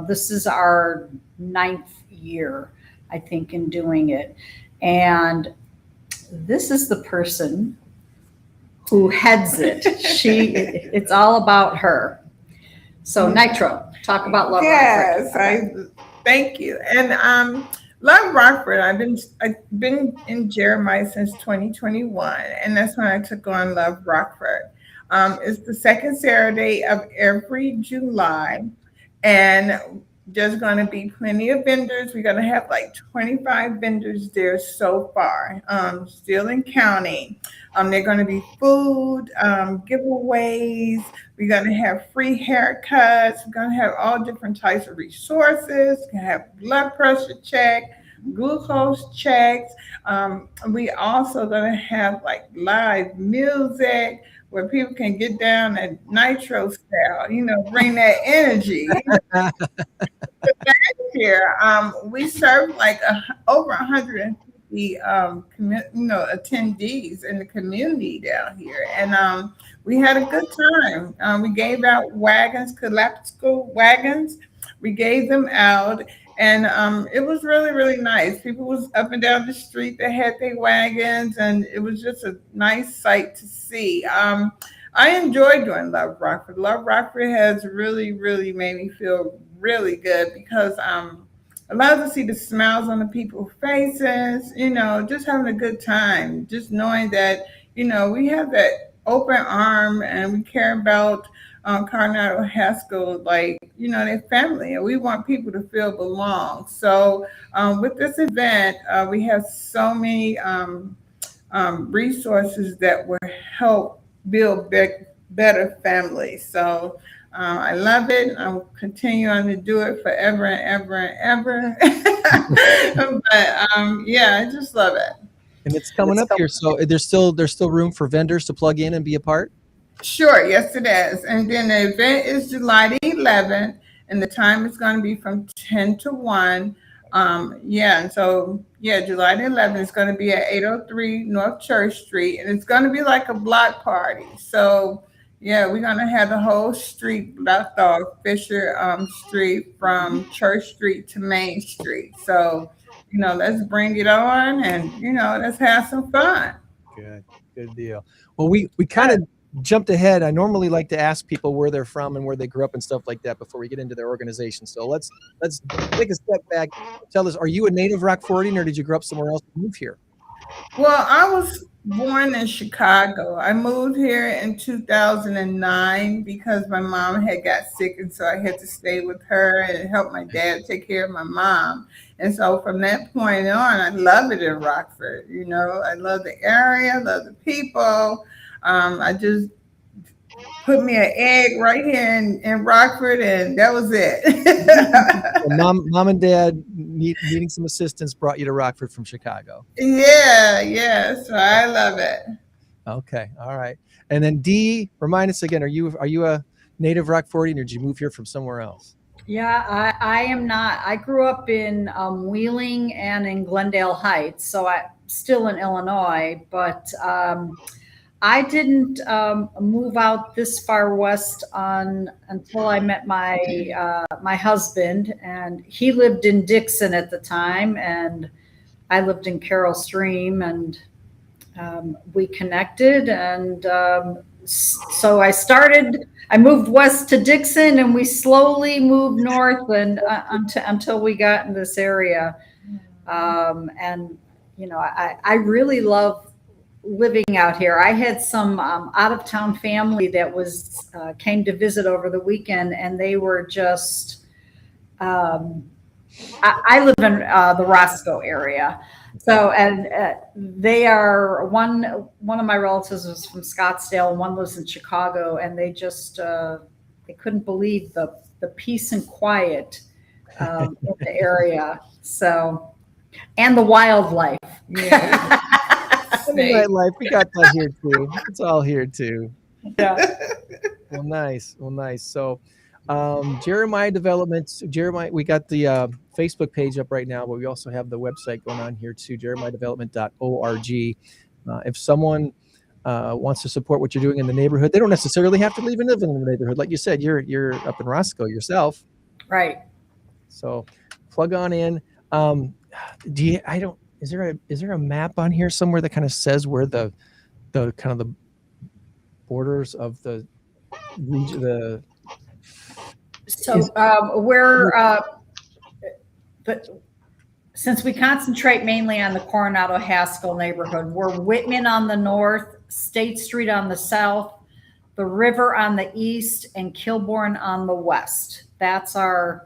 This is our 9th year, I think, in doing it. And this is the person who heads it. It's all about her. So Nitro, talk about Love Rockford. Yes, thank you. And Love Rockford, I've been in Jeremiah since 2021, and that's when I took on Love Rockford. It's the second Saturday of every July, and there's going to be plenty of vendors. We're going to have like 25 vendors there so far, still in counting. They're going to be food, giveaways. We're going to have free haircuts. We're going to have all different types of resources. We're going to have blood pressure check, glucose checks. We also going to have like live music where people can get down at Nitro style, you know, bring that energy. Here, we serve like over 150 attendees in the community down here, and we had a good time. We gave out wagons, collapsible wagons. We gave them out, and it was really, really nice. People was up and down the street that had their wagons, and it was just a nice sight to see. I enjoyed doing Love Rockford. Love Rockford has really, really made me feel really good because I love to see the smiles on the people's faces, you know, just having a good time, just knowing that, you know, we have that open arm and we care about Coronado Haskell, like, you know, their family, and we want people to feel belong. So with this event, we have so many resources that will help build better families. So I love it. I'll continue on to do it forever and ever and ever. But yeah, I just love it. And it's coming up here, so there's still room for vendors to plug in and be a part? Sure, yes it is. And then the event is July the 11th, and the time is going to be from 10 to 1. And so July the 11th is going to be at 803 North Church Street, and it's going to be like a block party. So we're going to have the whole street blocked off, Fisher Street from Church Street to Main Street. So, you know, let's bring it on, and, you know, let's have some fun. Good deal. Well, we kind of jumped ahead. I normally like to ask people where they're from and where they grew up and stuff like that before we get into their organization. So let's take a step back. Tell us, are you a native Rockfordian, or did you grow up somewhere else and move here? Well, I was born in Chicago. I moved here in 2009 because my mom had got sick, and so I had to stay with her and help my dad take care of my mom. And so from that point on, I love it in Rockford. You know, I love the area, I love the people. I just put me an egg right here in Rockford, and that was it. Well, mom and dad needing some assistance brought you to Rockford from Chicago. Yeah. So I love it. Okay, all right. And then Dee, remind us again, are you a native Rockfordian, or did you move here from somewhere else? Yeah, I am not. I grew up in Wheeling and in Glendale Heights, so I'm still in Illinois, but I didn't move out this far west until I met my husband, and he lived in Dixon at the time, and I lived in Carroll Stream, and we connected, and so I moved west to Dixon, and we slowly moved north and until we got in this area. And I really love living out here. I had some out of town family that came to visit over the weekend, and they were just. I live in the Roscoe area. So, and they are one of my relatives was from Scottsdale, and one lives in Chicago, and they just they couldn't believe the peace and quiet in the area. So, and the wildlife. Yeah. Wildlife, we got that here too. It's all here too. Yeah. Well, nice. So, Jeremiah Developments. Jeremiah, we got the Facebook page up right now, but we also have the website going on here too, jeremiahdevelopment.org. If someone wants to support what you're doing in the neighborhood, they don't necessarily have to live in the neighborhood. Like you said, you're up in Roscoe yourself, Right. so plug on in. Is there a map on here somewhere that kind of says where the kind of the borders of the region, since we concentrate mainly on the Coronado Haskell neighborhood, we're Whitman on the north, State Street on the south, the river on the east, and Kilbourne on the west. That's the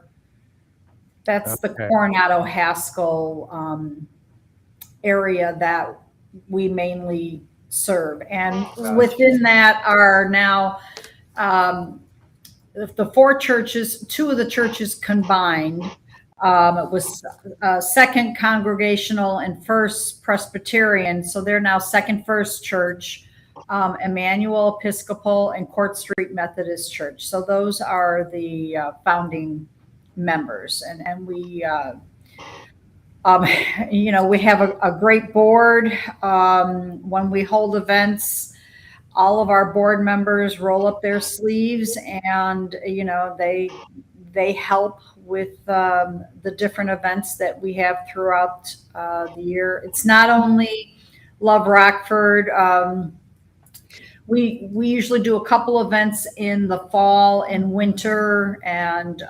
Coronado Haskell area that we mainly serve. And within that are now the four churches, two of the churches combined. It was Second Congregational and First Presbyterian. So they're now Second First Church, Emmanuel Episcopal, and Court Street Methodist Church. So those are the founding members. And we, we have a great board. When we hold events, all of our board members roll up their sleeves, and they help with the different events that we have throughout the year. It's not only Love Rockford. We usually do a couple events in the fall and winter, and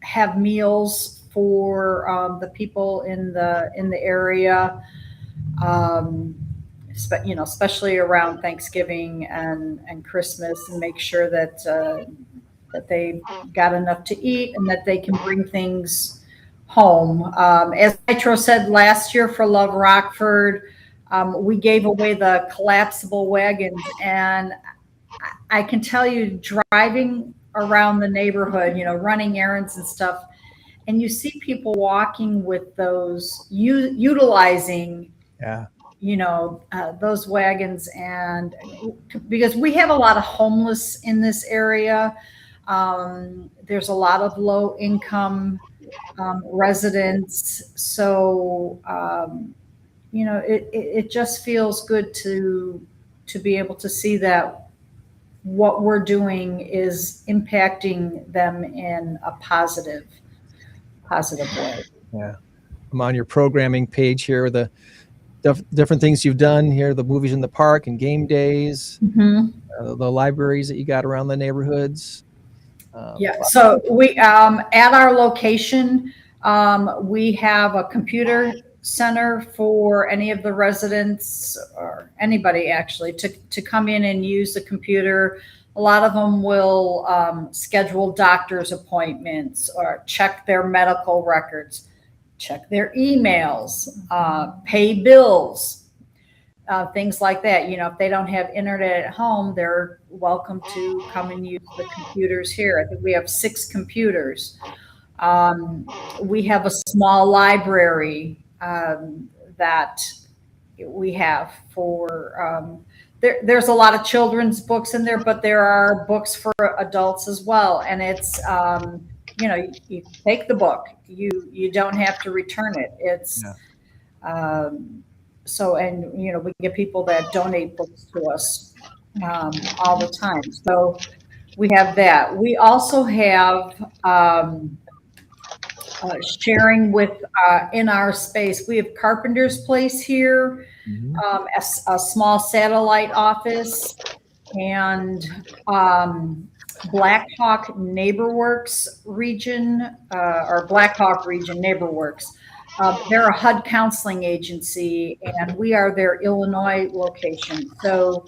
have meals for the people in the area. Especially around Thanksgiving and Christmas, and make sure that they got enough to eat and that they can bring things home. As Nitro said last year for Love Rockford, we gave away the collapsible wagons, and I can tell you, driving around the neighborhood, running errands and stuff, and you see people walking with those, utilizing those wagons, and because we have a lot of homeless in this area, there's a lot of low income residents. So, it just feels good to be able to see that what we're doing is impacting them in a positive way. Yeah. I'm on your programming page here, the different things you've done here, the movies in the park and game days, the libraries that you got around the neighborhoods. So we at our location, we have a computer center for any of the residents or anybody actually to come in and use the computer. A lot of them will schedule doctor's appointments or check their medical records, check their emails, pay bills. things like that. If they don't have internet at home, they're welcome to come and use the computers here. I think we have 6 computers. We have a small library that we have for there's a lot of children's books in there, but there are books for adults as well. And it's you take the book, you don't have to return it. It's we get people that donate books to us all the time. So we have that. We also have sharing with in our space. We have Carpenter's Place here, a small satellite office, and Blackhawk NeighborWorks region, or Blackhawk region NeighborWorks. They're a HUD counseling agency, and we are their Illinois location. So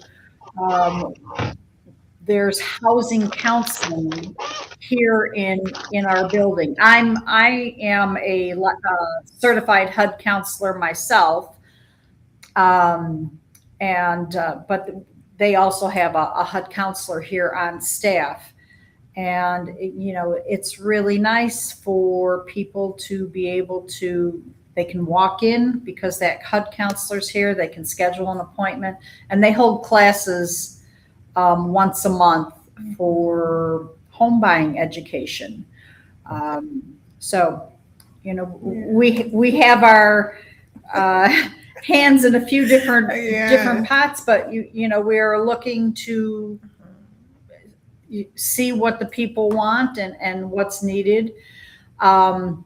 there's housing counseling here in our building. I am a certified HUD counselor myself, but they also have a HUD counselor here on staff. And, it's really nice for people to be able to, they can walk in because that HUD counselor's here, they can schedule an appointment, and they hold classes once a month for home buying education. We have our hands in a few different pots, but we're looking to see what the people want and what's needed. And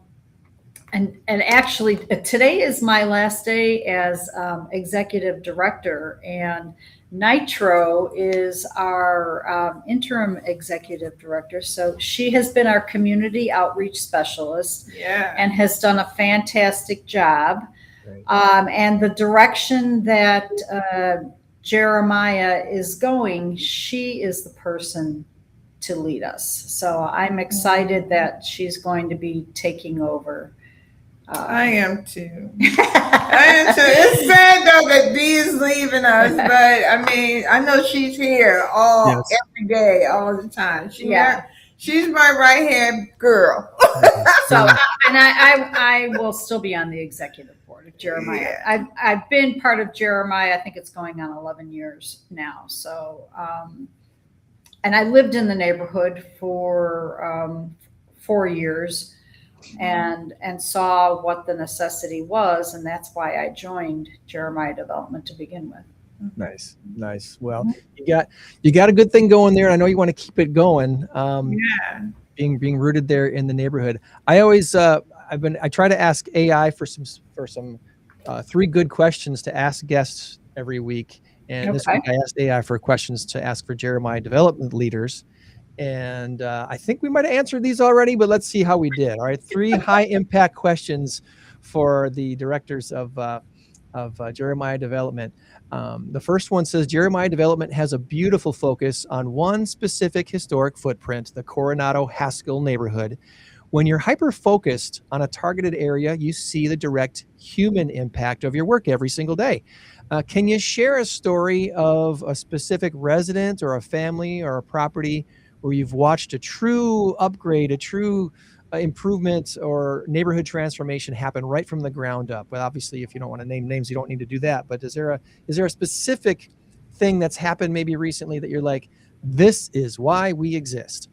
actually today is my last day as executive director, and Nitro is our interim executive director. So she has been our community outreach specialist and has done a fantastic job. And the direction that Jeremiah is going, she is the person to lead us. So I'm excited that she's going to be taking over. I am too. It's sad though that Dee is leaving us, but I know she's here every day, all the time. She's my right hand girl. So, and I will still be on the executive board of Jeremiah. I've been part of Jeremiah. I think it's going on 11 years now. So, and I lived in the neighborhood for 4 years. And saw what the necessity was, and that's why I joined Jeremiah Development to begin with. Nice. Well, you got a good thing going there. I know you want to keep it going. Being rooted there in the neighborhood. I always I try to ask AI for some 3 good questions to ask guests every week. And this week I asked AI for questions to ask for Jeremiah Development leaders. And I think we might have answered these already, but let's see how we did. All right, 3 high impact questions for the directors of Jeremiah Development. The first one says, Jeremiah Development has a beautiful focus on one specific historic footprint, the Coronado Haskell neighborhood. When you're hyper-focused on a targeted area, you see the direct human impact of your work every single day. Can you share a story of a specific resident or a family or a property where you've watched a true upgrade, a true improvement or neighborhood transformation happen right from the ground up? Well, obviously, if you don't want to name names, you don't need to do that. But is there a specific thing that's happened maybe recently that you're like, this is why we exist?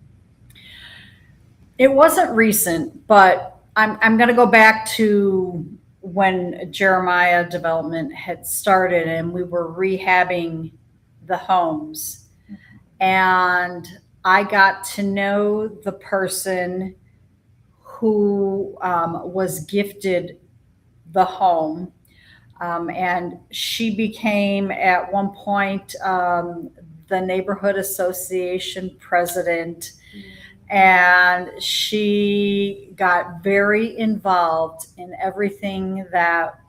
It wasn't recent, but I'm going to go back to when Jeremiah Development had started and we were rehabbing the homes. And I got to know the person who was gifted the home. And she became, at one point, the neighborhood association president. And she got very involved in everything that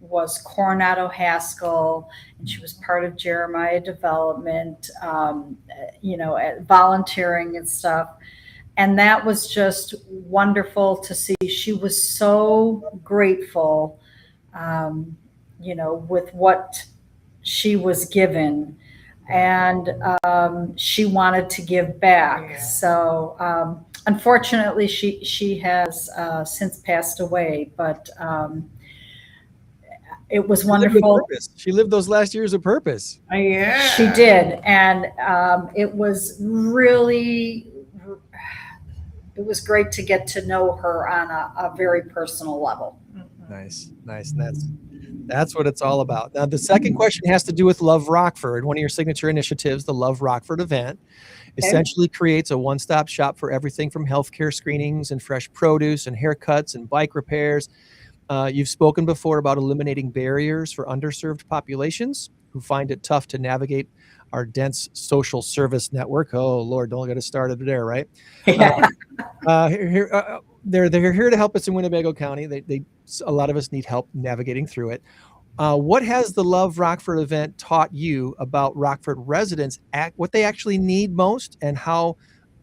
was Coronado Haskell, and she was part of Jeremiah Development, volunteering and stuff. And that was just wonderful to see. She was so grateful, with what she was given, and she wanted to give back. So unfortunately, she has since passed away, but it was wonderful. She lived those last years of purpose. Yeah, She did, and it was really, it was great to get to know her on a very personal level. Nice. And that's what it's all about. Now, the second question has to do with Love Rockford. One of your signature initiatives, the Love Rockford event, essentially creates a one-stop shop for everything from healthcare screenings and fresh produce and haircuts and bike repairs. You've spoken before about eliminating barriers for underserved populations who find it tough to navigate our dense social service network. Oh, Lord, don't get us started there, right? They're here to help us in Winnebago County. A lot of us need help navigating through it. What has the Love Rockford event taught you about Rockford residents, what they actually need most, and how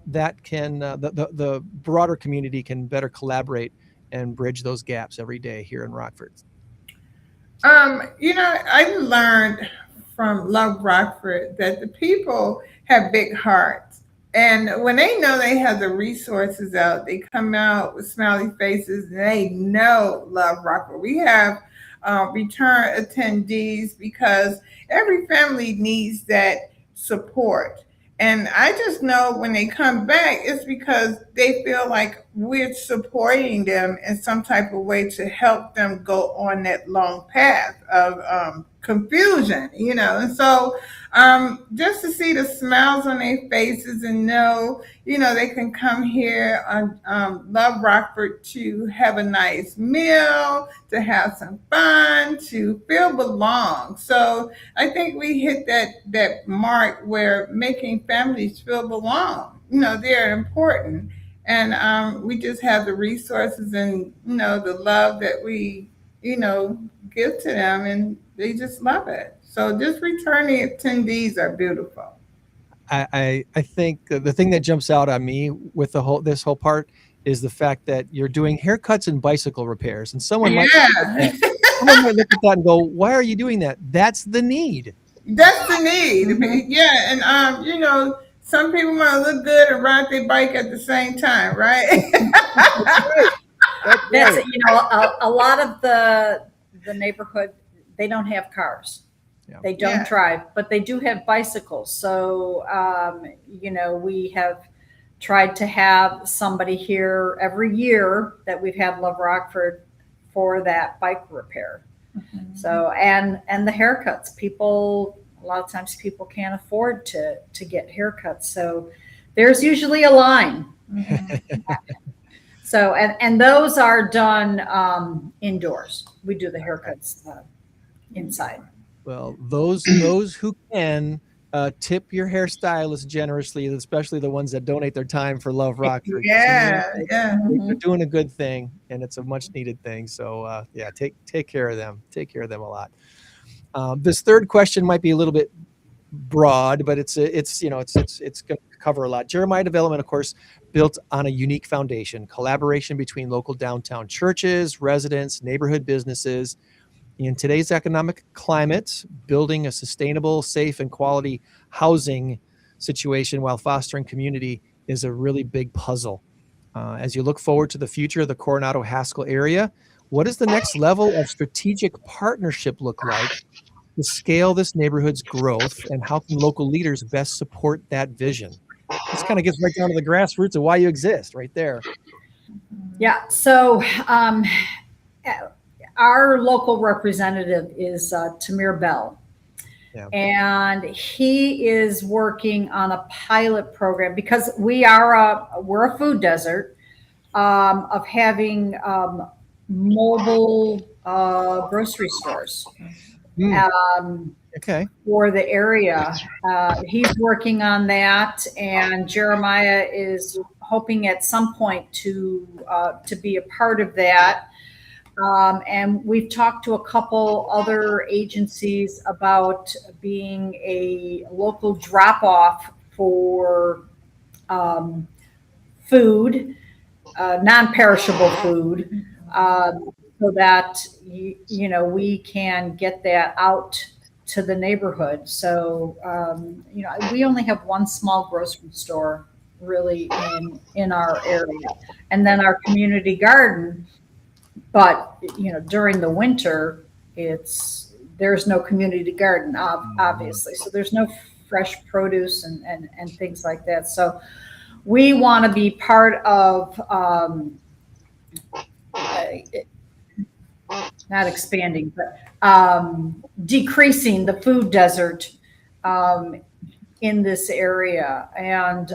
that can the broader community can better collaborate and bridge those gaps every day here in Rockford? I learned from Love Rockford that the people have big hearts. And when they know they have the resources out, they come out with smiley faces and they know Love Rockford. We have return attendees because every family needs that support. And I just know when they come back, it's because they feel like we're supporting them in some type of way to help them go on that long path of confusion, And so just to see the smiles on their faces and know, they can come here on Love Rockford to have a nice meal, to have some fun, to feel belong. So I think we hit that mark where making families feel belong. They're important. And we just have the resources and, the love that we, give to them, and they just love it. So just returning attendees are beautiful. I think the thing that jumps out on me with this whole part is the fact that you're doing haircuts and bicycle repairs, and someone might look at that and go, "Why are you doing that?" That's the need. That's the need. Mm-hmm. Yeah, and some people want to look good and ride their bike at the same time, right? That's a lot of the neighborhood, they don't have cars. Yeah. They don't drive, but they do have bicycles. So, we have tried to have somebody here every year that we've had Love Rockford for that bike repair. Mm-hmm. So, and the haircuts, a lot of times people can't afford to get haircuts. So there's usually a line. Mm-hmm. So, and those are done indoors. We do the haircuts inside. Well, those who can tip your hairstylist generously, especially the ones that donate their time for Love Rockford. They're doing a good thing, and it's a much needed thing. So take care of them. Take care of them a lot. This third question might be a little bit broad, but it's going to cover a lot. Jeremiah Development, of course, built on a unique foundation: collaboration between local downtown churches, residents, neighborhood businesses. In today's economic climate, building a sustainable, safe, and quality housing situation while fostering community is a really big puzzle. As you look forward to the future of the Coronado-Haskell area, what does the next level of strategic partnership look like to scale this neighborhood's growth, and how can local leaders best support that vision? This kind of gets right down to the grassroots of why you exist right there. Yeah, so our local representative is Tamir Bell. Yeah. And he is working on a pilot program because we're a food desert of having mobile grocery stores for the area. He's working on that, and Jeremiah is hoping at some point to be a part of that. And we've talked to a couple other agencies about being a local drop-off for food, non-perishable food, so that we can get that out to the neighborhood. So, you know, we only have one small grocery store really in our area, and then our community garden. But, you know, during the winter, there's no community garden, obviously. So there's no fresh produce and things like that. So we want to be part of, not expanding, but decreasing the food desert in this area. And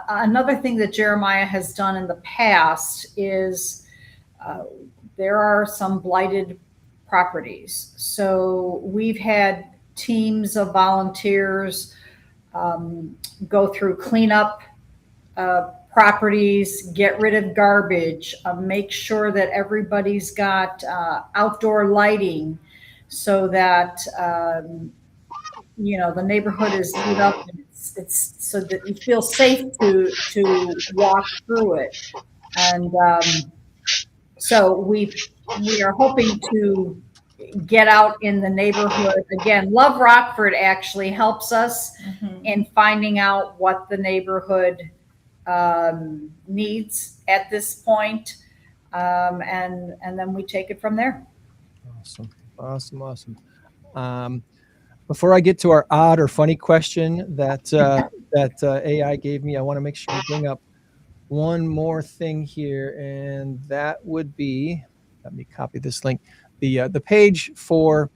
another thing that Jeremiah has done in the past is there are some blighted properties. So we've had teams of volunteers go through cleanup properties, get rid of garbage, make sure that everybody's got outdoor lighting so that you know, the neighborhood is lit up and it's so that you feel safe to walk through it. And so we are hoping to get out in the neighborhood. Again, Love Rockford actually helps us in finding out what the neighborhood needs at this point. And then we take it from there. Awesome. Before I get to our odd or funny question that AI gave me, I want to make sure we bring up one more thing here, and that would be, let me copy this link, the page for,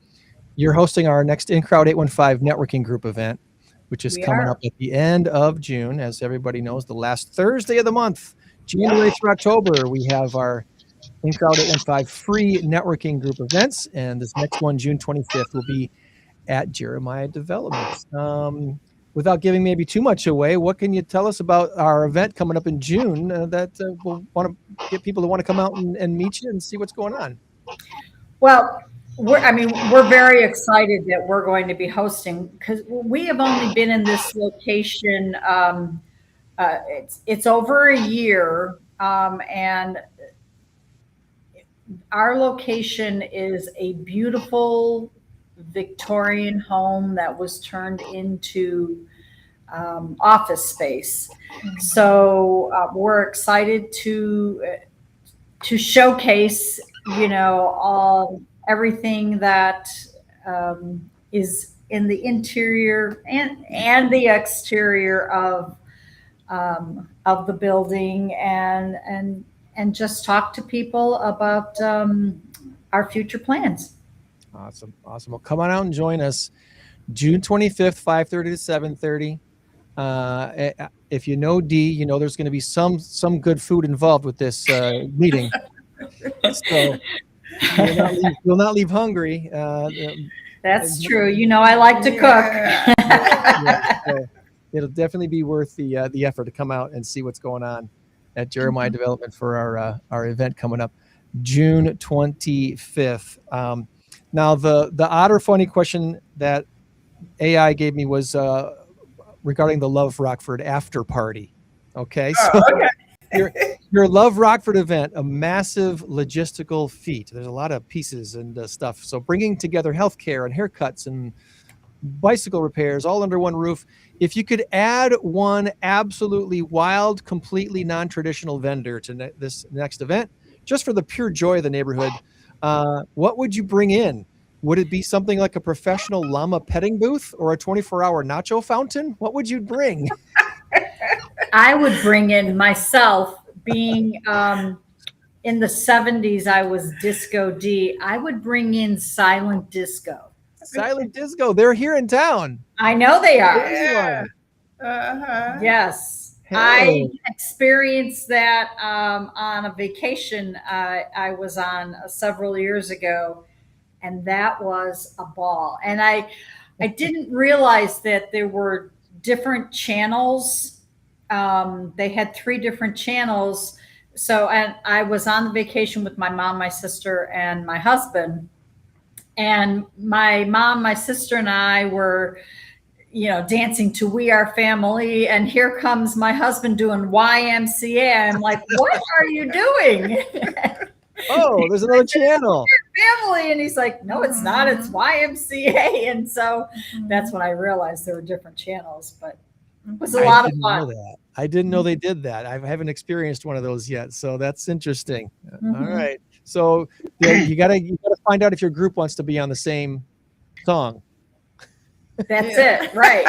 you're hosting our next In-Crowd 815 networking group event, which is coming up at the end of June. As everybody knows, the last Thursday of the month, January through October, we have our In-Crowd 815 free networking group events, and this next one, June 25th, will be at Jeremiah Developments. Without giving maybe too much away, what can you tell us about our event coming up in June that we'll want to get people to want to come out and meet you and see what's going on? Well, we're very excited that we're going to be hosting, because we have only been in this location. It's over a year, and our location is a beautiful Victorian home that was turned into office space. So we're excited to showcase, you know, everything that is in the interior and the exterior of the building, and just talk to people about our future plans. Awesome. Well, come on out and join us June 25th, 5:30 to 7:30. If you know Dee, you know there's going to be some good food involved with this meeting. So you'll not leave hungry. That's true. You know, I like to cook. So it'll definitely be worth the effort to come out and see what's going on at Jeremiah Development for our event coming up June 25th. Now, the odd or funny question that AI gave me was regarding the Love Rockford after party. Okay, so your Love Rockford event, a massive logistical feat. There's a lot of pieces and stuff. So bringing together healthcare and haircuts and bicycle repairs all under one roof. If you could add one absolutely wild, completely non-traditional vendor to this next event, just for the pure joy of the neighborhood, what would you bring in? Would it be something like a professional llama petting booth or a 24-hour nacho fountain? What would you bring? I would bring in myself, being in the 70s, I was Disco D. I would bring in silent disco. Silent disco. They're here in town. I know they are. Yeah. Yes. Hey. I experienced that on a vacation I was on several years ago, and that was a ball. And I didn't realize that there were different channels. They had 3 different channels. So, and I was on the vacation with my mom, my sister, and my husband. And my mom, my sister, and I were, you know, dancing to We Are Family. And here comes my husband doing YMCA. I'm like, what are you doing? Oh, there's another channel. family. And he's like, no, it's not. It's YMCA. And so that's when I realized there were different channels, but it was a lot of fun. I didn't know they did that. I haven't experienced one of those yet. So that's interesting. All right. So you gotta find out if your group wants to be on the same song. That's it. Right.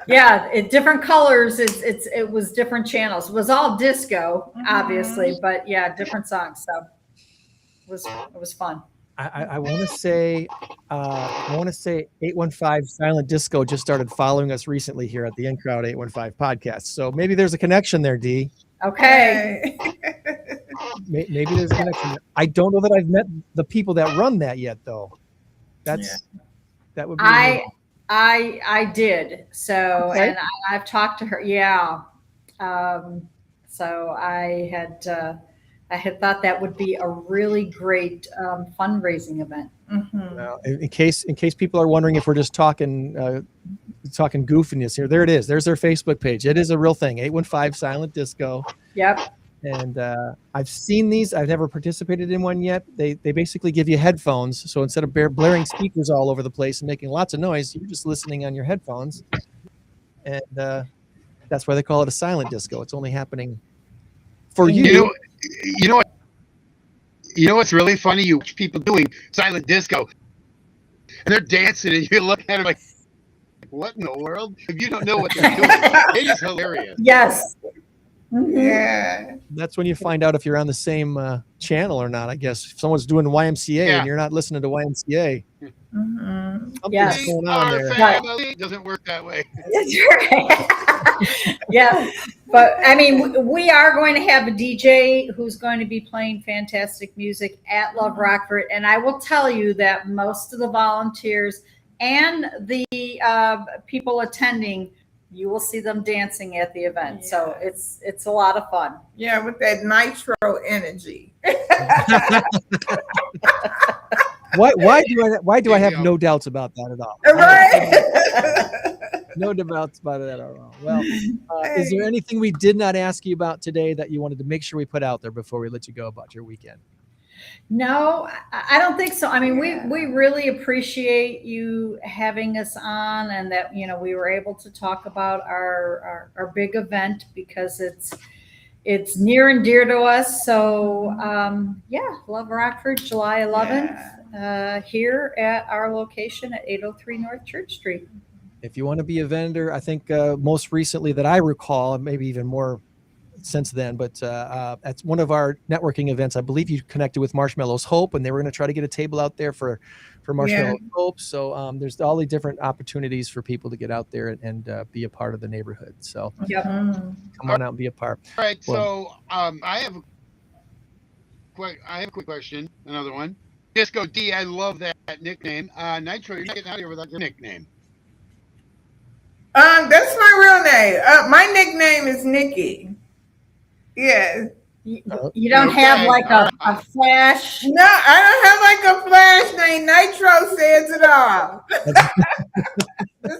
Yeah. Different colors. It was different channels. It was all disco, obviously, but yeah, different songs. So it was fun. I want to say 815 Silent Disco just started following us recently here at the In Crowd 815 podcast. So maybe there's a connection there, Dee. Okay. Maybe there's a connection. I don't know that I've met the people that run that yet, though. That would be. I did. So, okay. And I've talked to her. Yeah. So I had thought that would be a really great fundraising event. Well, in case people are wondering if we're just talking goofiness here, there it is. There's their Facebook page. It is a real thing. 815 Silent Disco. Yep. And I've seen these. I've never participated in one yet. They basically give you headphones. So instead of blaring speakers all over the place and making lots of noise, you're just listening on your headphones. And that's why they call it a silent disco. It's only happening for you. You know what's really funny? You watch people doing silent disco, and they're dancing, and you look at it like, what in the world? If you don't know what they're doing, it is hilarious. Yes. Yeah. That's when you find out if you're on the same channel or not, I guess. If someone's doing YMCA and you're not listening to YMCA. Something's going on there. Family doesn't work that way. That's right. Yeah. But I mean, we are going to have a DJ who's going to be playing fantastic music at Love Rockford. And I will tell you that most of the volunteers and the people attending, you will see them dancing at the event. Yeah. So it's a lot of fun. Yeah, with that Nitro energy. Why do I have no doubts about that at all? Right. No doubts about it at all. Well, is there anything we did not ask you about today that you wanted to make sure we put out there before we let you go about your weekend? No, I don't think so. I mean, we really appreciate you having us on, and that, you know, we were able to talk about our big event because it's near and dear to us. So Love Rockford, July 11th, here at our location at 803 North Church Street. If you want to be a vendor, I think most recently that I recall, maybe even more since then, but at one of our networking events, I believe you connected with Marshmallows Hope, and they were going to try to get a table out there for Marshmallows Hope. So there's all the different opportunities for people to get out there and be a part of the neighborhood. So come on out and be a part. All right. So I have a quick question. Another one. Disco D, I love that nickname. Nitro, you're not getting out of here without your nickname. That's my real name. My nickname is Nikki. Yes. You don't have like a flash? No, I don't have like a flash name. Nitro says it all.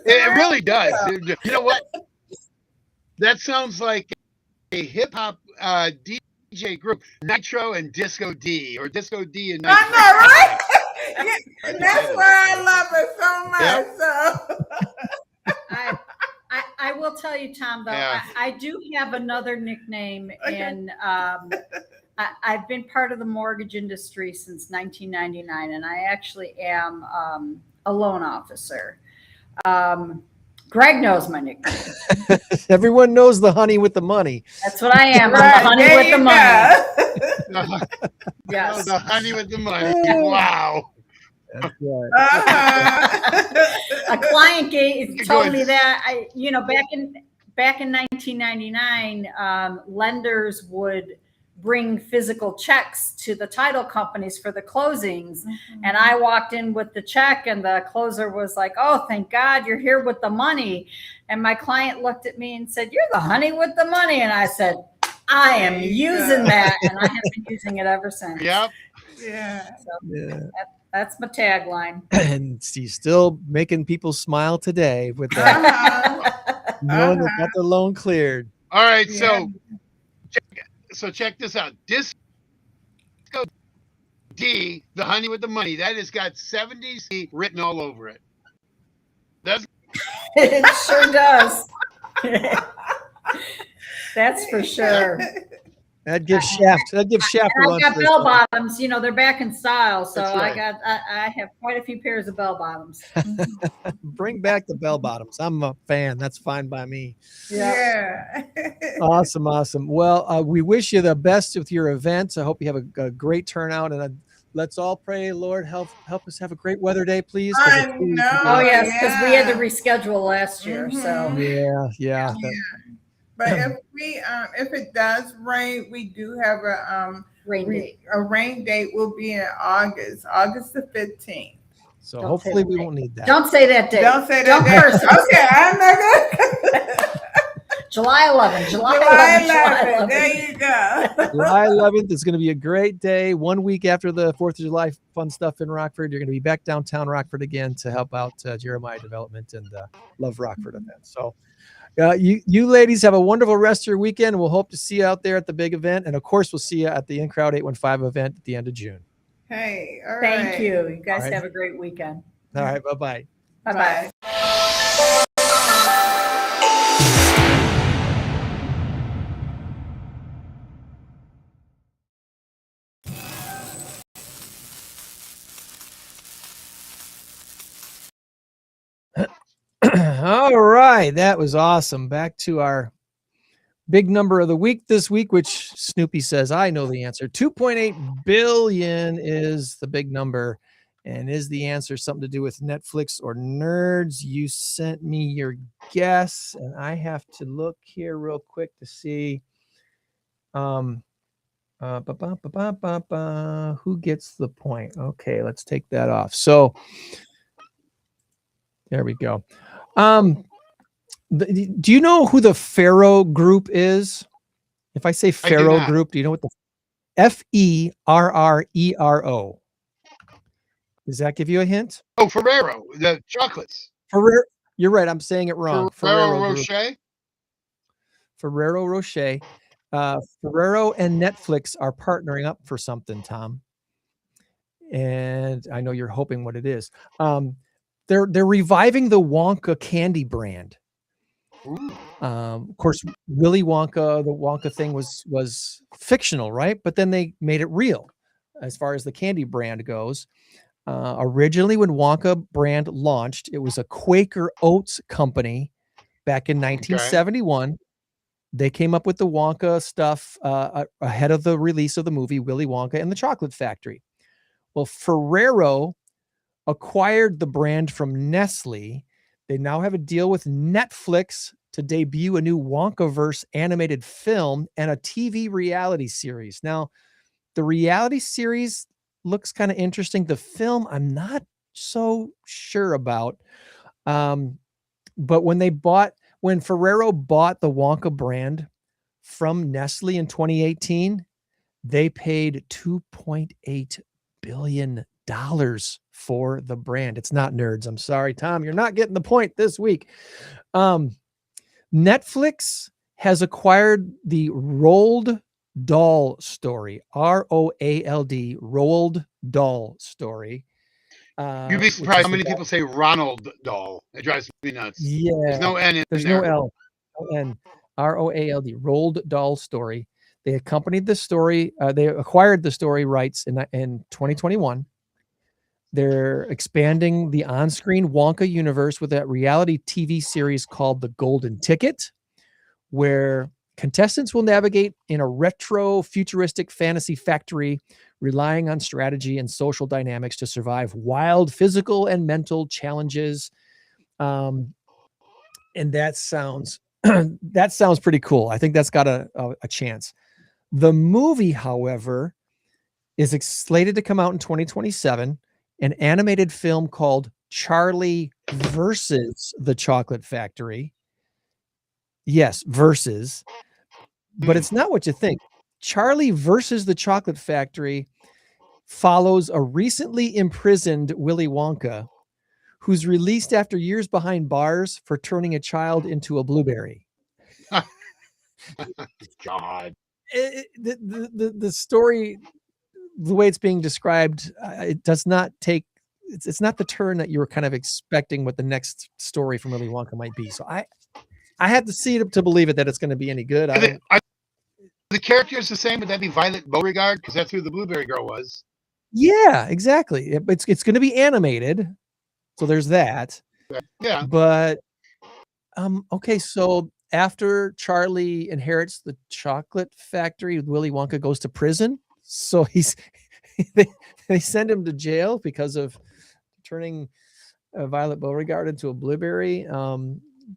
It really does. You know what? That sounds like a hip hop DJ group, Nitro and Disco D, or Disco D and Nitro. I know, right? Yeah, and that's why I love it so much. Yep. So. I will tell you, Tom, though, I do have another nickname, and I've been part of the mortgage industry since 1999, and I actually am a loan officer. Greg knows my nickname. Everyone knows the honey with the money. That's what I am. Right, I'm the honey with the money. Yes. The honey with the money. Wow. That's right. A client told me that back in 1999, lenders would bring physical checks to the title companies for the closings. And I walked in with the check, and the closer was like, "Oh, thank God you're here with the money." And my client looked at me and said, "You're the honey with the money." And I said, "I am using that," and I have been using it ever since. Yep. Yeah. So that's my tagline. And she's still making people smile today with that, knowing they got their loan cleared. All right, so check this out. Disco D, the honey with the money. That has got 70s written all over it. That's It sure does. That's for sure. That gives Shaft. That gives Shaft a And run. I got for this bell one. bottoms. You know, they're back in style, so That's right. I have quite a few pairs of bell bottoms. Bring back the bell bottoms. I'm a fan. That's fine by me. Yeah. Awesome, awesome. Well, we wish you the best with your events. I hope you have a great turnout, and let's all pray, Lord, help us have a great weather day, please. I know. Oh yes, because we had to yeah. reschedule last year. So Yeah. But if it does rain, we do have a rain date. A rain date will be in August the 15th. So hopefully we won't need that. Don't say that date. Don't say Don't that. curse. Okay, I'm not good. July 11th. July 11th. There you go. July 11th is going to be a great day. 1 week after the 4th of July fun stuff in Rockford, you're going to be back downtown Rockford again to help out Jeremiah Development and Love Rockford event. So you ladies have a wonderful rest of your weekend. We'll hope to see you out there at the big event. And of course, we'll see you at the In Crowd 815 event at the end of June. Hey, all right. Thank you. You guys All right. have a great weekend. All right. Bye-bye. Bye-bye. All right. That was awesome. Back to our big number of the week this week, which Snoopy says, I know the answer. 2.8 billion is the big number. And is the answer something to do with Netflix or nerds? You sent me your guess, and I have to look here real quick to see who gets the point. Okay, let's take that off. So there we go. Do you know who the Ferro Group is? If I say Ferro Group, do you know what the Ferrero? Does that give you a hint? Oh, Ferrero, the chocolates. Ferrero. You're right. I'm saying it wrong. Ferrero Rocher. Ferrero Rocher. Ferrero and Netflix are partnering up for something, Tom. And I know you're hoping what it is. They're reviving the Wonka candy brand. Of course, Willy Wonka, the Wonka thing was fictional, right? But then they made it real as far as the candy brand goes. Originally, when Wonka brand launched, it was a Quaker Oats company back in 1971. Okay. They came up with the Wonka stuff ahead of the release of the movie Willy Wonka and the Chocolate Factory. Well, Ferrero acquired the brand from Nestle. They now have a deal with Netflix to debut a new Wonkaverse animated film and a TV reality series. Now, the reality series looks kind of interesting. The film, I'm not so sure about. But when Ferrero bought the Wonka brand from Nestle in 2018, they paid $2.8 billion for the brand. It's not nerds. I'm sorry, Tom. You're not getting the point this week. Netflix has acquired the Roald Dahl story, ROALD, Roald Dahl story. You'd be surprised how many people say Ronald Dahl. It drives me nuts. Yeah. There's no N in There's there. no L. N. ROALD, Roald Dahl story. They accompanied the story. They acquired the story rights in 2021. They're expanding the on-screen Wonka universe with that reality TV series called The Golden Ticket, where contestants will navigate in a retro futuristic fantasy factory, relying on strategy and social dynamics to survive wild physical and mental challenges. And that sounds pretty cool. I think that's got a chance. The movie, however, is slated to come out in 2027, an animated film called Charlie versus the Chocolate Factory. Yes, versus. But it's not what you think. Charlie versus the Chocolate Factory follows a recently imprisoned Willy Wonka who's released after years behind bars for turning a child into a blueberry. God. The story the way it's being described, it does not take. It's not the turn that you were kind of expecting what the next story from Willy Wonka might be. So I had to see it to believe it that it's going to be any good. Are the characters the same? Would that be Violet Beauregard? Because that's who the Blueberry Girl was. Yeah, exactly. It's going to be animated, so there's that. Yeah. But okay, so after Charlie inherits the chocolate factory, Willy Wonka goes to prison. So they send him to jail because of turning Violet Beauregard into a blueberry.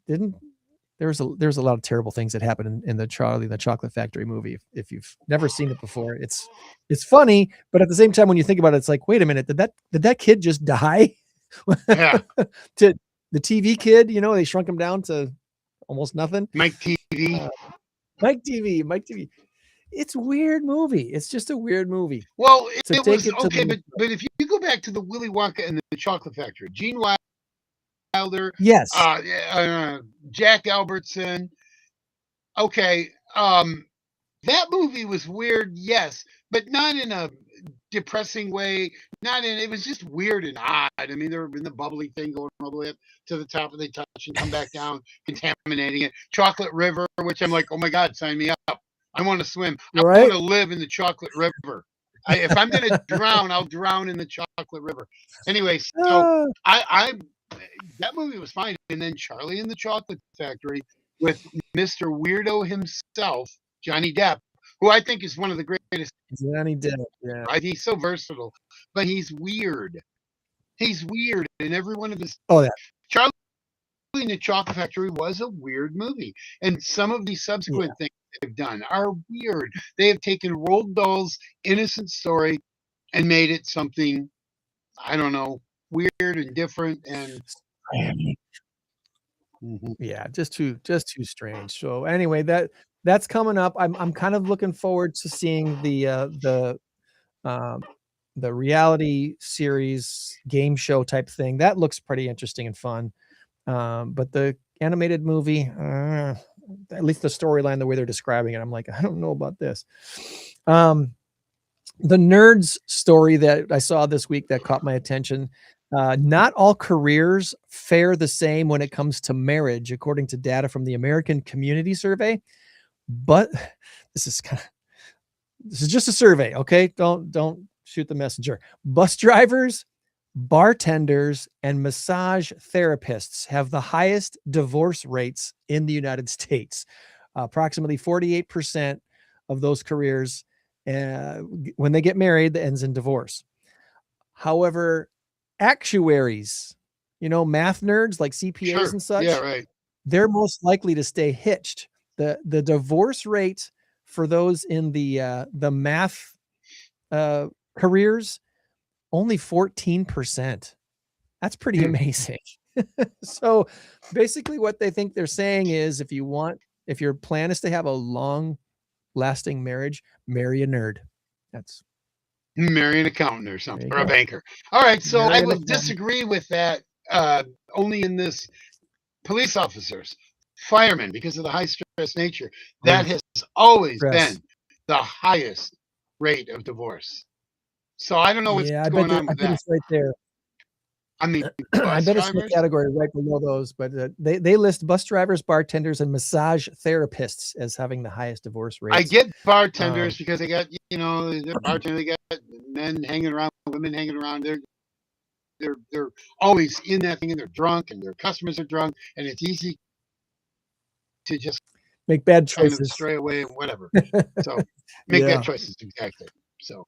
There's a lot of terrible things that happen in the Charlie the Chocolate Factory movie. If you've never seen it before, it's funny, but at the same time, when you think about it, it's like, wait a minute, did that kid just die? Yeah. To the TV kid, they shrunk him down to almost nothing. Mike TV. Mike TV. It's a weird movie. It's just a weird movie. Well, it was it okay, but if you go back to the Willy Wonka and the Chocolate Factory, Gene Wilder, yes, Jack Albertson. Okay, that movie was weird, yes, but not in a depressing way. It was just weird and odd. I mean, they were in the bubbly thing going all the way up to the top, and they touch and come back down, contaminating it. Chocolate River, which I'm like, oh my God, sign me up. I want to swim. I want to live in the Chocolate River. If I'm going to drown, I'll drown in the Chocolate River. Anyway, so that movie was fine. And then Charlie and the Chocolate Factory with Mr. Weirdo himself, Johnny Depp, who I think is one of the greatest. Johnny Depp, yeah. Right? He's so versatile, but he's weird. He's weird in every one of his. Oh, yeah. Charlie and the Chocolate Factory was a weird movie. And some of these subsequent things they've done are weird. They have taken Roald Dahl's innocent story and made it something, I don't know, weird and different and yeah, just too strange. So anyway, that's coming up. I'm kind of looking forward to seeing the reality series game show type thing. That looks pretty interesting and fun. But the animated movie, at least the storyline, the way they're describing it, I'm like, I don't know about this. The Nerds story that I saw this week that caught my attention. Not all careers fare the same when it comes to marriage, according to data from the American Community Survey. But this is just a survey, okay? Don't shoot the messenger. Bus drivers, bartenders, and massage therapists have the highest divorce rates in the United States. Approximately 48% of those careers, when they get married, that ends in divorce. However, actuaries, math nerds like CPAs and such, they're most likely to stay hitched. The divorce rate for those in the math careers, only 14%. That's pretty amazing. So basically what they think they're saying is if your plan is to have a long lasting marriage, marry a nerd. That's marry an accountant or something, or a banker. All right. So I will disagree with that only in this. Police officers, firemen, because of the high stress nature, that has always been the highest rate of divorce. So I don't know what's going on with that. It's right there. I mean, I bet it's in the category right below those, but they list bus drivers, bartenders, and massage therapists as having the highest divorce rates. I get bartenders because they got, the bartender, they got men hanging around, women hanging around. They're always in that thing, and they're drunk, and their customers are drunk, and it's easy to just make bad choices, kind of stray away, and whatever. So make bad choices, exactly. So.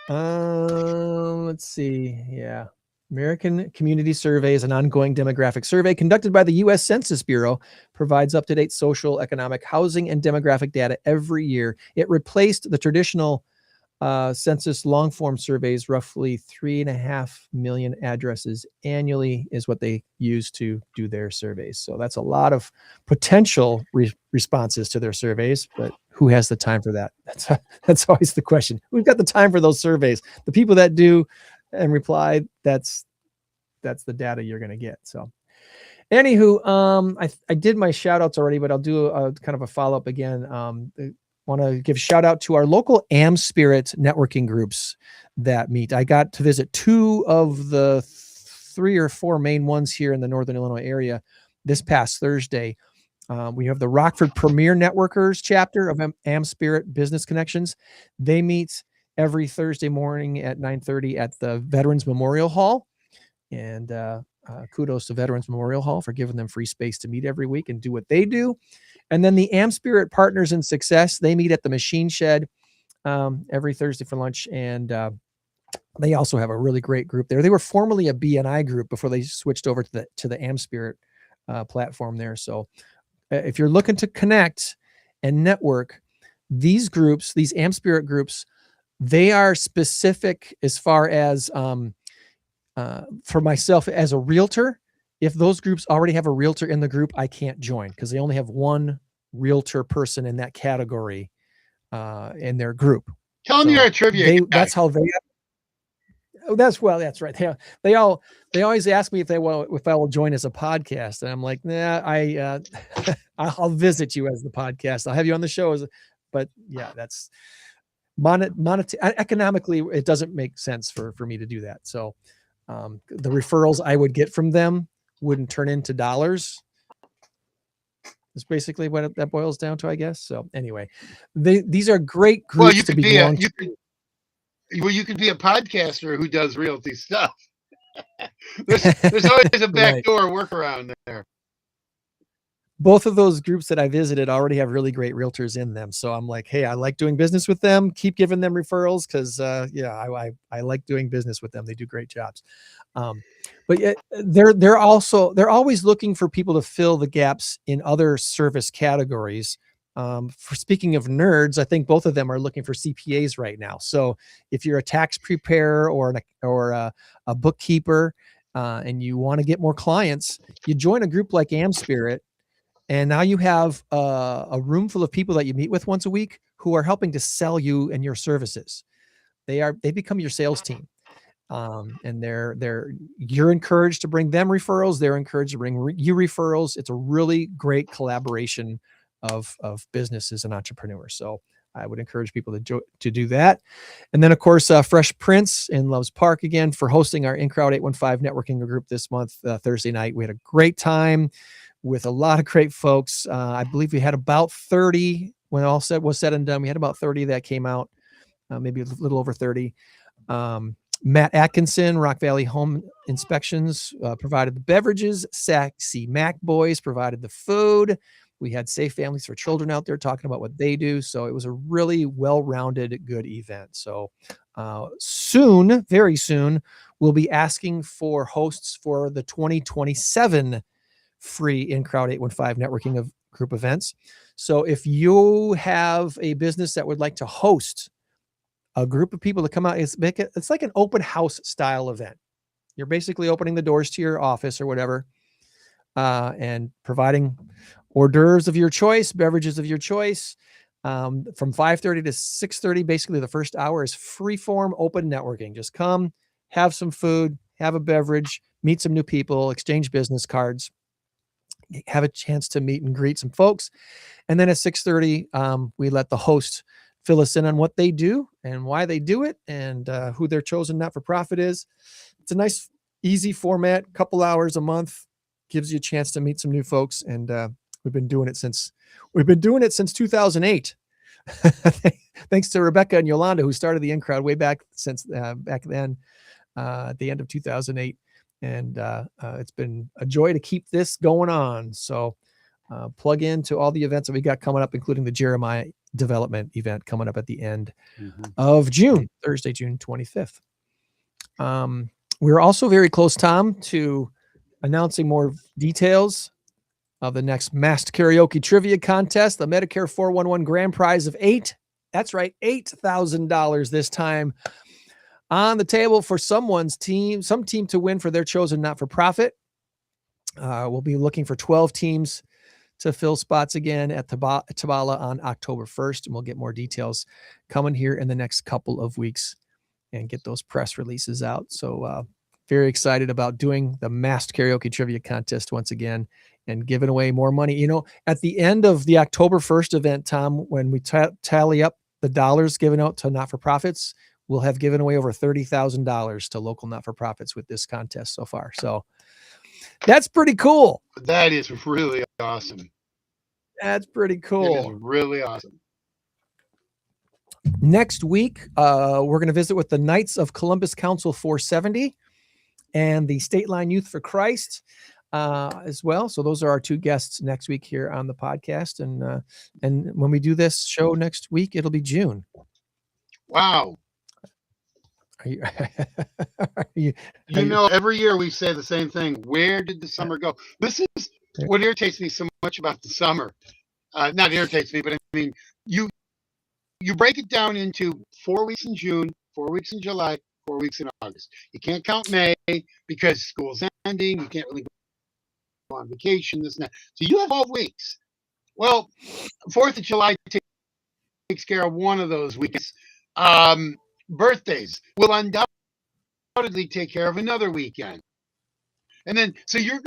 Let's see. Yeah. American Community Survey is an ongoing demographic survey conducted by the U.S. Census Bureau, provides up-to-date social, economic, housing, and demographic data every year. It replaced the traditional census long-form surveys. Roughly 3.5 million addresses annually is what they use to do their surveys. So that's a lot of potential responses to their surveys, but who has the time for that? That's always the question. Who's got the time for those surveys? The people that do and reply, that's the data you're going to get. So anywho, I did my shout outs already, but I'll do a kind of a follow-up again. want to give shout out to our local AmSpirit networking groups that meet. I got to visit 2 of the 3 or 4 main ones here in the Northern Illinois area this past Thursday. We have the Rockford Premier Networkers chapter of AmSpirit Business Connections. They meet every Thursday morning at 9:30 at the Veterans Memorial Hall. And kudos to Veterans Memorial Hall for giving them free space to meet every week and do what they do. And then the AmSpirit Partners in Success, they meet at the Machine Shed every Thursday for lunch. And they also have a really great group there. They were formerly a BNI group before they switched over to the AmSpirit platform there. So if you're looking to connect and network, these groups, these AmSpirit groups, they are specific as far as for myself as a realtor. If those groups already have a realtor in the group, I can't join because they only have one realtor person in that category in their group. Tell them you're a trivia guy. That's how they. Oh, that's right. They always ask me if I will join as a podcast, and I'm like, nah, I'll visit you as the podcast. I'll have you on the show but yeah, that's economically, it doesn't make sense for me to do that. So the referrals I would get from them wouldn't turn into dollars. Is basically what that boils down to, I guess. So anyway, these are great groups to belong to. You could be a podcaster who does realty stuff. there's always a backdoor workaround there. Both of those groups that I visited already have really great realtors in them. So I'm like, hey, I like doing business with them. Keep giving them referrals because, I like doing business with them. They do great jobs. But they're always looking for people to fill the gaps in other service categories. For speaking of nerds, I think both of them are looking for CPAs right now. So if you're a tax preparer or a bookkeeper and you want to get more clients, you join a group like AmSpirit. And now you have a room full of people that you meet with once a week who are helping to sell you and your services. They become your sales team. And you're encouraged to bring them referrals. They're encouraged to bring you referrals. It's a really great collaboration of businesses and entrepreneurs. So I would encourage people to do that. And then of course, Fresh Printz in Loves Park again for hosting our In-Crowd 815 networking group this month, Thursday night. We had a great time with a lot of great folks. I believe we had about 30 when all was said and done. We had about 30 that came out, maybe a little over 30. Matt Atkinson, Rock Valley Home Inspections, provided the beverages. Sexy Mac Boys provided the food. We had Safe Families for Children out there talking about what they do. So it was a really well-rounded, good event. So soon, very soon, we'll be asking for hosts for the 2027 free In-Crowd 815 networking of group events. So if you have a business that would like to host a group of people to come out, it's like an open house style event. You're basically opening the doors to your office or whatever, and providing hors d'oeuvres of your choice, beverages of your choice. From 5:30 to 6:30, basically the first hour is free form open networking. Just come, have some food, have a beverage, meet some new people, exchange business cards, have a chance to meet and greet some folks. And then at 6:30, we let the host fill us in on what they do and why they do it and who their chosen not-for-profit is. It's a nice, easy format, couple hours a month, gives you a chance to meet some new folks. And we've been doing it since 2008. Thanks to Rebecca and Yolanda, who started the In-Crowd way back then, at the end of 2008. And it's been a joy to keep this going on. So plug into all the events that we got coming up, including the Jeremiah Development event coming up at the end of June, Thursday, June 25th. We're also very close, Tom, to announcing more details of the next Masked Karaoke Trivia Contest, the Medicare 411 grand prize of $8,000 this time on the table for some team to win for their chosen not-for-profit. We'll be looking for 12 teams to fill spots again at Tabala on October 1st. And we'll get more details coming here in the next couple of weeks and get those press releases out. So very excited about doing the Masked Karaoke Trivia Contest once again and giving away more money. You know, at the end of the October 1st event, Tom, when we tally up the dollars given out to not-for-profits, we'll have given away over $30,000 to local not-for-profits with this contest so far. So that's pretty cool. That is really awesome. That's pretty cool. It is really awesome. Next week, we're going to visit with the Knights of Columbus Council 470 and the STATELINE Youth for Christ as well. So those are our two guests next week here on the podcast. And when we do this show next week, it'll be June. Wow. You know, every year we say the same thing. Where did the summer go? This is what irritates me so much about the summer. Not irritates me, but I mean, you break it down into 4 weeks in June, 4 weeks in July, 4 weeks in August. You can't count May because school's ending. You can't really go on vacation, this and that. So you have 12 weeks. Well, 4th of July takes care of one of those weeks. Birthdays will undoubtedly take care of another weekend. And then, so you're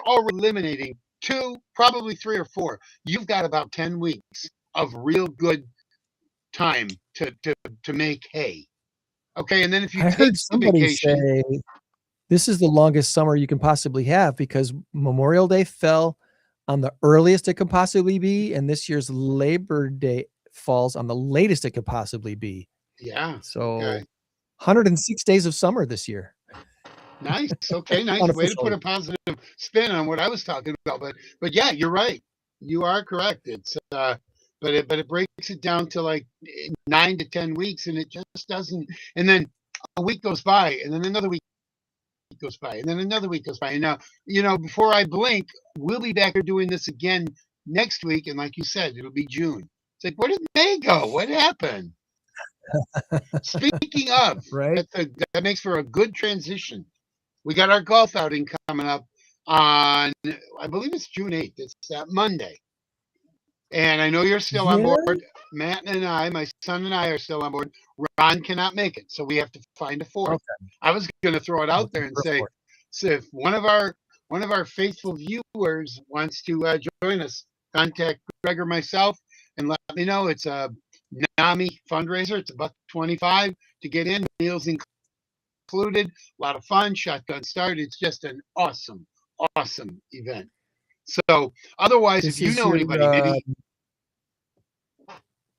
already eliminating 2, probably 3 or 4. You've got about 10 weeks of real good time to make hay. Okay, and then if you take somebody vacation, say this is the longest summer you can possibly have because Memorial Day fell on the earliest it could possibly be, and this year's Labor Day falls on the latest it could possibly be. Yeah. So 106 days of summer this year. Nice. Okay, nice way to put a positive spin on what I was talking about. But yeah, you're right. You are correct. It's but it breaks it down to like 9 to 10 weeks, and it just doesn't. And then a week goes by, and then another week goes by, and then another week goes by. And now, you know, before I blink, we'll be back here doing this again next week. And like you said, it'll be June. It's like, where did May go? What happened? Speaking of, right, that makes for a good transition. We got our golf outing coming up on, I believe it's June 8th. It's that Monday. And I know you're still on board. Matt and I, my son and I are still on board. Ron cannot make it, so we have to find a fourth. Okay. I was going to throw it out there and say, so if one of our faithful viewers wants to join us, contact Greg or myself and let me know. It's a NAMI fundraiser. It's $125 to get in, meals included, a lot of fun, shotgun start. It's just an awesome event. So otherwise, if you know anybody, maybe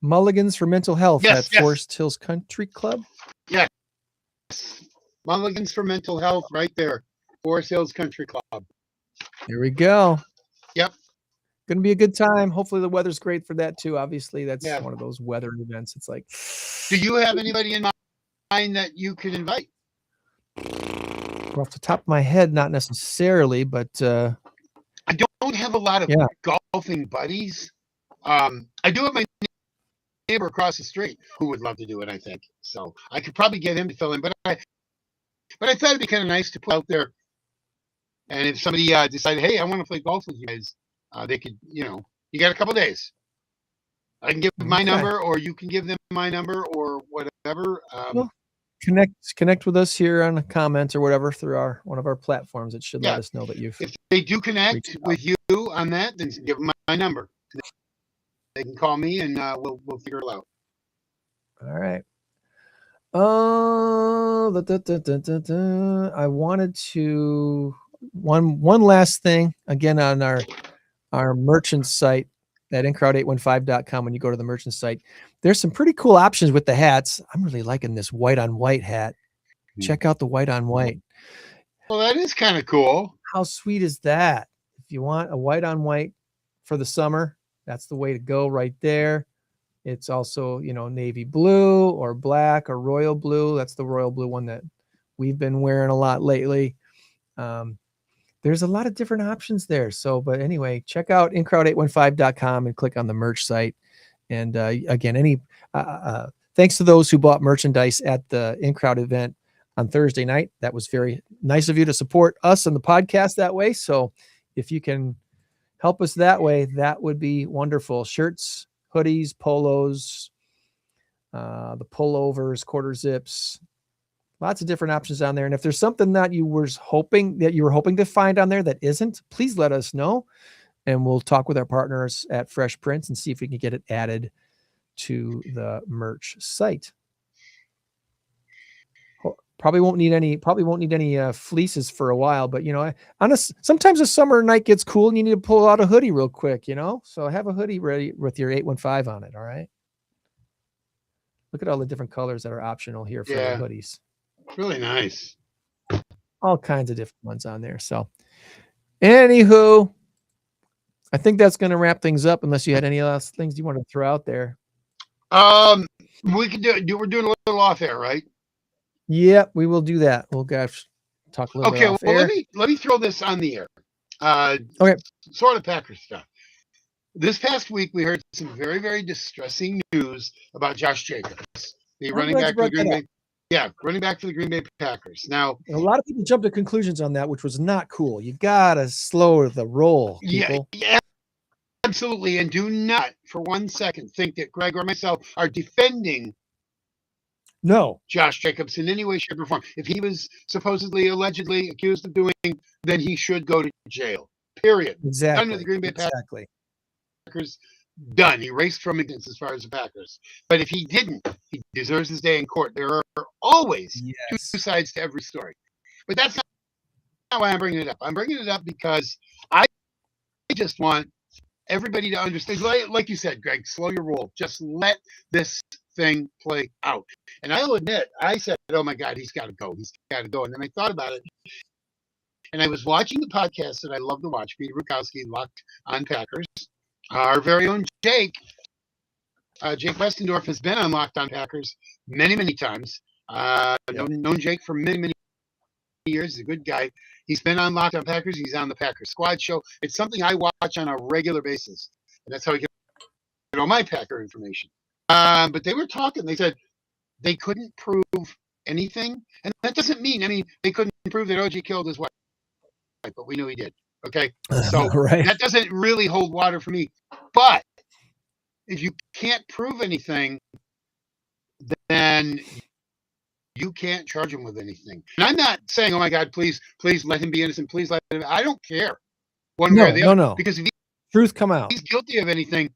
Mulligans for Mental Health at Forest Hills Country Club. Yes, Mulligans for Mental Health, right there, Forest Hills Country Club. Here we go. Yep. Going to be a good time. Hopefully the weather's great for that too. Obviously, that's one of those weather events. It's like, do you have anybody in mind that you could invite? Well, off the top of my head, not necessarily, but I don't have a lot of golfing buddies. I do have my neighbor across the street who would love to do it, I think. So I could probably get him to fill in, but I thought it'd be kind of nice to put out there. And if somebody decided, hey, I want to play golf with you guys, they could, you know, you got a couple days. I can give my number, or you can give them my number, or whatever. Well, connect with us here on a comment or whatever through one of our platforms. It should let us know that you've. If they do connect with you on that, then give them my number. They can call me, and we'll figure it out. All right. I wanted to one last thing again on our merchant site at incrowd815.com. When you go to the merchant site, there's some pretty cool options with the hats. I'm really liking this white on white hat. Check out the white on white. Well, that is kind of cool. How sweet is that? If you want a white on white for the summer, that's the way to go right there. It's also, you know, navy blue or black or royal blue. That's the royal blue one that we've been wearing a lot lately. There's a lot of different options there. So, but anyway, check out incrowd815.com and click on the merch site. And again, thanks to those who bought merchandise at the InCrowd event on Thursday night. That was very nice of you to support us and the podcast that way. So if you can help us that way, that would be wonderful. Shirts, hoodies, polos, the pullovers, quarter zips, Lots of different options on there. And if there's something that you were hoping to find on there that isn't, please let us know. And we'll talk with our partners at Fresh Printz and see if we can get it added to the merch site. Probably won't need any fleeces for a while, but sometimes a summer night gets cool and you need to pull out a hoodie real quick, so have a hoodie ready with your 815 on it. All right. Look at all the different colors that are optional here for the hoodies. Really nice. All kinds of different ones on there. So anywho, I think that's going to wrap things up unless you had any last things you want to throw out there. We can we're doing a little off air, right? Yeah, we will do that. We'll talk a little bit off air. Let me throw this on the air. Okay. Sort of Packers stuff. This past week, we heard some very, very distressing news about Josh Jacobs, the running back for the Green Bay. Yeah, running back for the Green Bay Packers. Now, a lot of people jumped to conclusions on that, which was not cool. You gotta slow the roll, people. Yeah, absolutely. And do not, for 1 second, think that Greg or myself are defending Josh Jacobs in any way, shape, or form. If he was supposedly, allegedly accused of doing, then he should go to jail. Period. Exactly. Done with the Green Bay Packers. Done. Erased from existence as far as the Packers. But if he didn't, he deserves his day in court. There are always two sides to every story. But that's not why I'm bringing it up. I'm bringing it up because I just want everybody to understand. Like you said, Greg, slow your roll. Just let this thing play out. And I'll admit, I said, oh my God, he's got to go. He's got to go. And then I thought about it. And I was watching the podcast that I love to watch, Peter Bukowski, Locked on Packers. Our very own Jake Westendorf has been on Locked on Packers many, many times. Known Jake for many, many years. He's a good guy. He's been on Locked on Packers. He's on the Packers Squad Show. It's something I watch on a regular basis. And that's how I get all my Packer information. But they were talking. They said they couldn't prove anything. And that doesn't mean, they couldn't prove that OG killed his wife. But we know he did. Okay. So that doesn't really hold water for me. But if you can't prove anything, then you can't charge him with anything. And I'm not saying, oh my God, please let him be innocent. Please let him. I don't care. One way or the other. No. Because if truth come out. He's guilty of anything.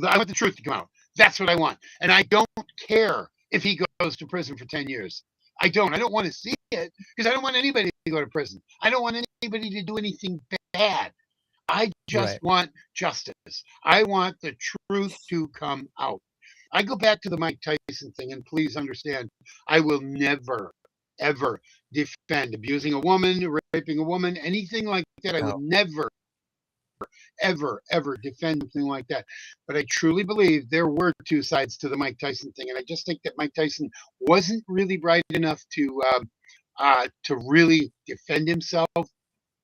I want the truth to come out. That's what I want. And I don't care if he goes to prison for 10 years. I don't want to see it because I don't want anybody to go to prison. I don't want anybody to do anything bad. I just want justice. I want the truth to come out. I go back to the Mike Tyson thing, and please understand, I will never, ever defend abusing a woman, raping a woman, anything like that. I would never, ever defend something like that. But I truly believe there were two sides to the Mike Tyson thing, and I just think that Mike Tyson wasn't really bright enough to really defend himself.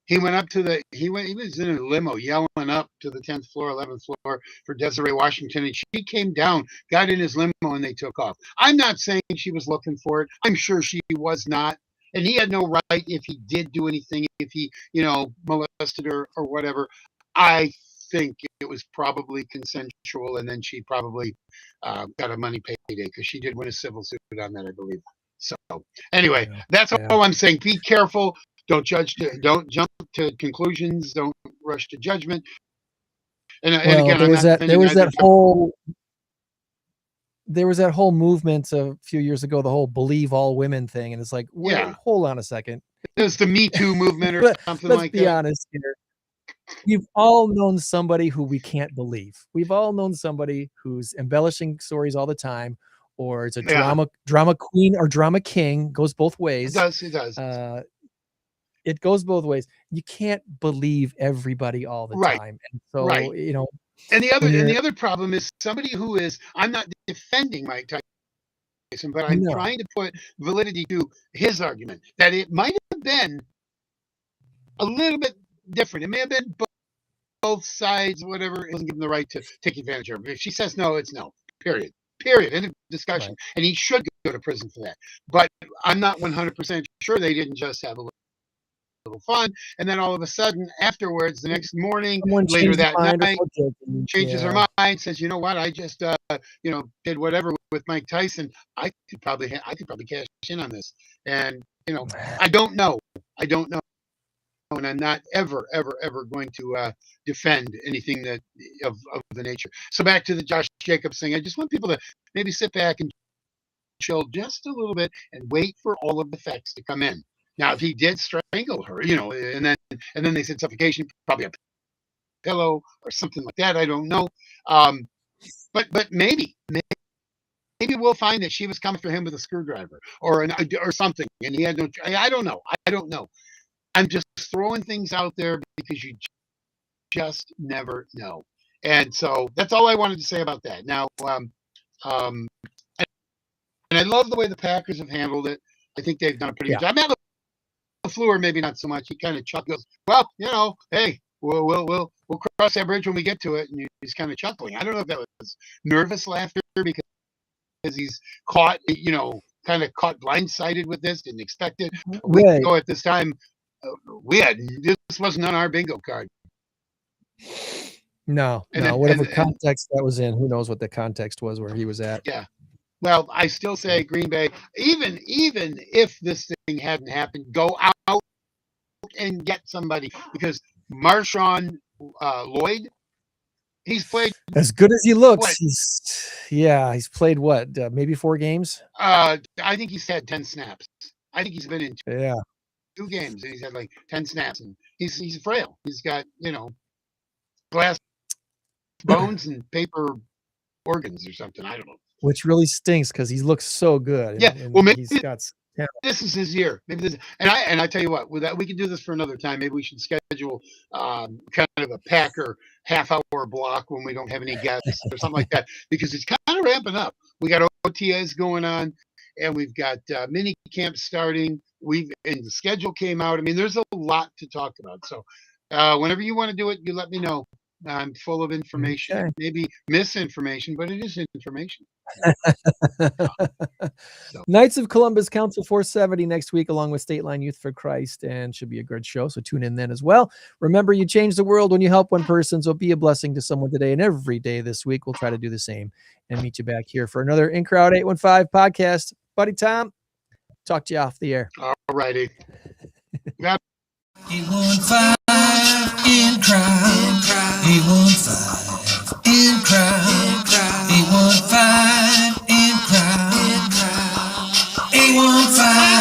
He went up to he was in a limo yelling up to the 10th floor, 11th floor for Desiree Washington, and she came down, got in his limo, and they took off. I'm not saying she was looking for it. I'm sure she was not. And he had no right, if he did do anything, if he, molested her or whatever. I think it was probably consensual, and then she probably got a money payday because she did win a civil suit on that, I believe. So anyway, that's all I'm saying. Be careful. Don't jump to conclusions. Don't rush to judgment. And again, there was that whole movement a few years ago, the whole believe all women thing, and it's like, hold on a second. It's the Me Too movement or something like that. Let's be honest here. We've all known somebody who we can't believe. We've all known somebody who's embellishing stories all the time, or it's a drama queen or drama king. Goes both ways. It does. It goes both ways. You can't believe everybody all the time. And so, and the other problem is somebody who is, I'm not defending Mike Tyson, but I'm trying to put validity to his argument that it might have been a little bit different. It may have been both sides, whatever. It doesn't give him the right to take advantage of her. If she says no, it's no. Period. End of discussion. And he should go to prison for that. But I'm not 100% sure they didn't just have a little fun. And then all of a sudden, afterwards, the next morning, Someone later changed their that mind or night, something. changes her Yeah. mind, says, you know what, I just, did whatever with Mike Tyson. I could probably cash in on this. And, I don't know. And I'm not ever going to defend anything that of the nature. So back to the Josh Jacobs thing. I just want people to maybe sit back and chill just a little bit and wait for all of the facts to come in. Now, if he did strangle her, and then they said suffocation, probably a pillow or something like that. I don't know. But maybe we'll find that she was coming for him with a screwdriver or something, and he had no. I don't know. I'm just throwing things out there because you just never know. And so that's all I wanted to say about that. Now, and I love the way the Packers have handled it. I think they've done a pretty good job. Now, LaFleur maybe not so much. He kind of chuckles. Well, hey, we'll cross that bridge when we get to it. And he's kind of chuckling. I don't know if that was nervous laughter because he's caught, kind of caught blindsided with this, didn't expect it. We go at this time. This wasn't on our bingo card. No, whatever context that was in, who knows what the context was where he was at. Yeah. Well, I still say Green Bay, even if this thing hadn't happened, go out and get somebody, because Marshawn Lloyd, he's played as good as he looks. He's played what? Maybe 4 games? I think he's had 10 snaps. I think he's been in 2 games, and he's had like 10 snaps, and he's frail. He's got, glass bones and paper organs or something. I don't know. Which really stinks because he looks so good. Yeah. Well, maybe he's got. This is his year. Maybe this, and I tell you what, with that, we can do this for another time. Maybe we should schedule kind of a Packer half-hour block when we don't have any guests or something like that, because it's kind of ramping up. We got OTAs going on, and we've got mini camps starting. And the schedule came out. I mean, there's a lot to talk about. So whenever you want to do it, you let me know. I'm full of information, maybe misinformation, but it is information. Knights of Columbus Council 470 next week, along with STATELINE Youth for Christ, and should be a good show. So tune in then as well. Remember, you change the world when you help one person. So be a blessing to someone today and every day this week. We'll try to do the same and meet you back here for another In Crowd 815 podcast. Buddy Tom, talk to you off the air. All righty. 815 in crowd, 815 in crowd, 815 in crowd, 815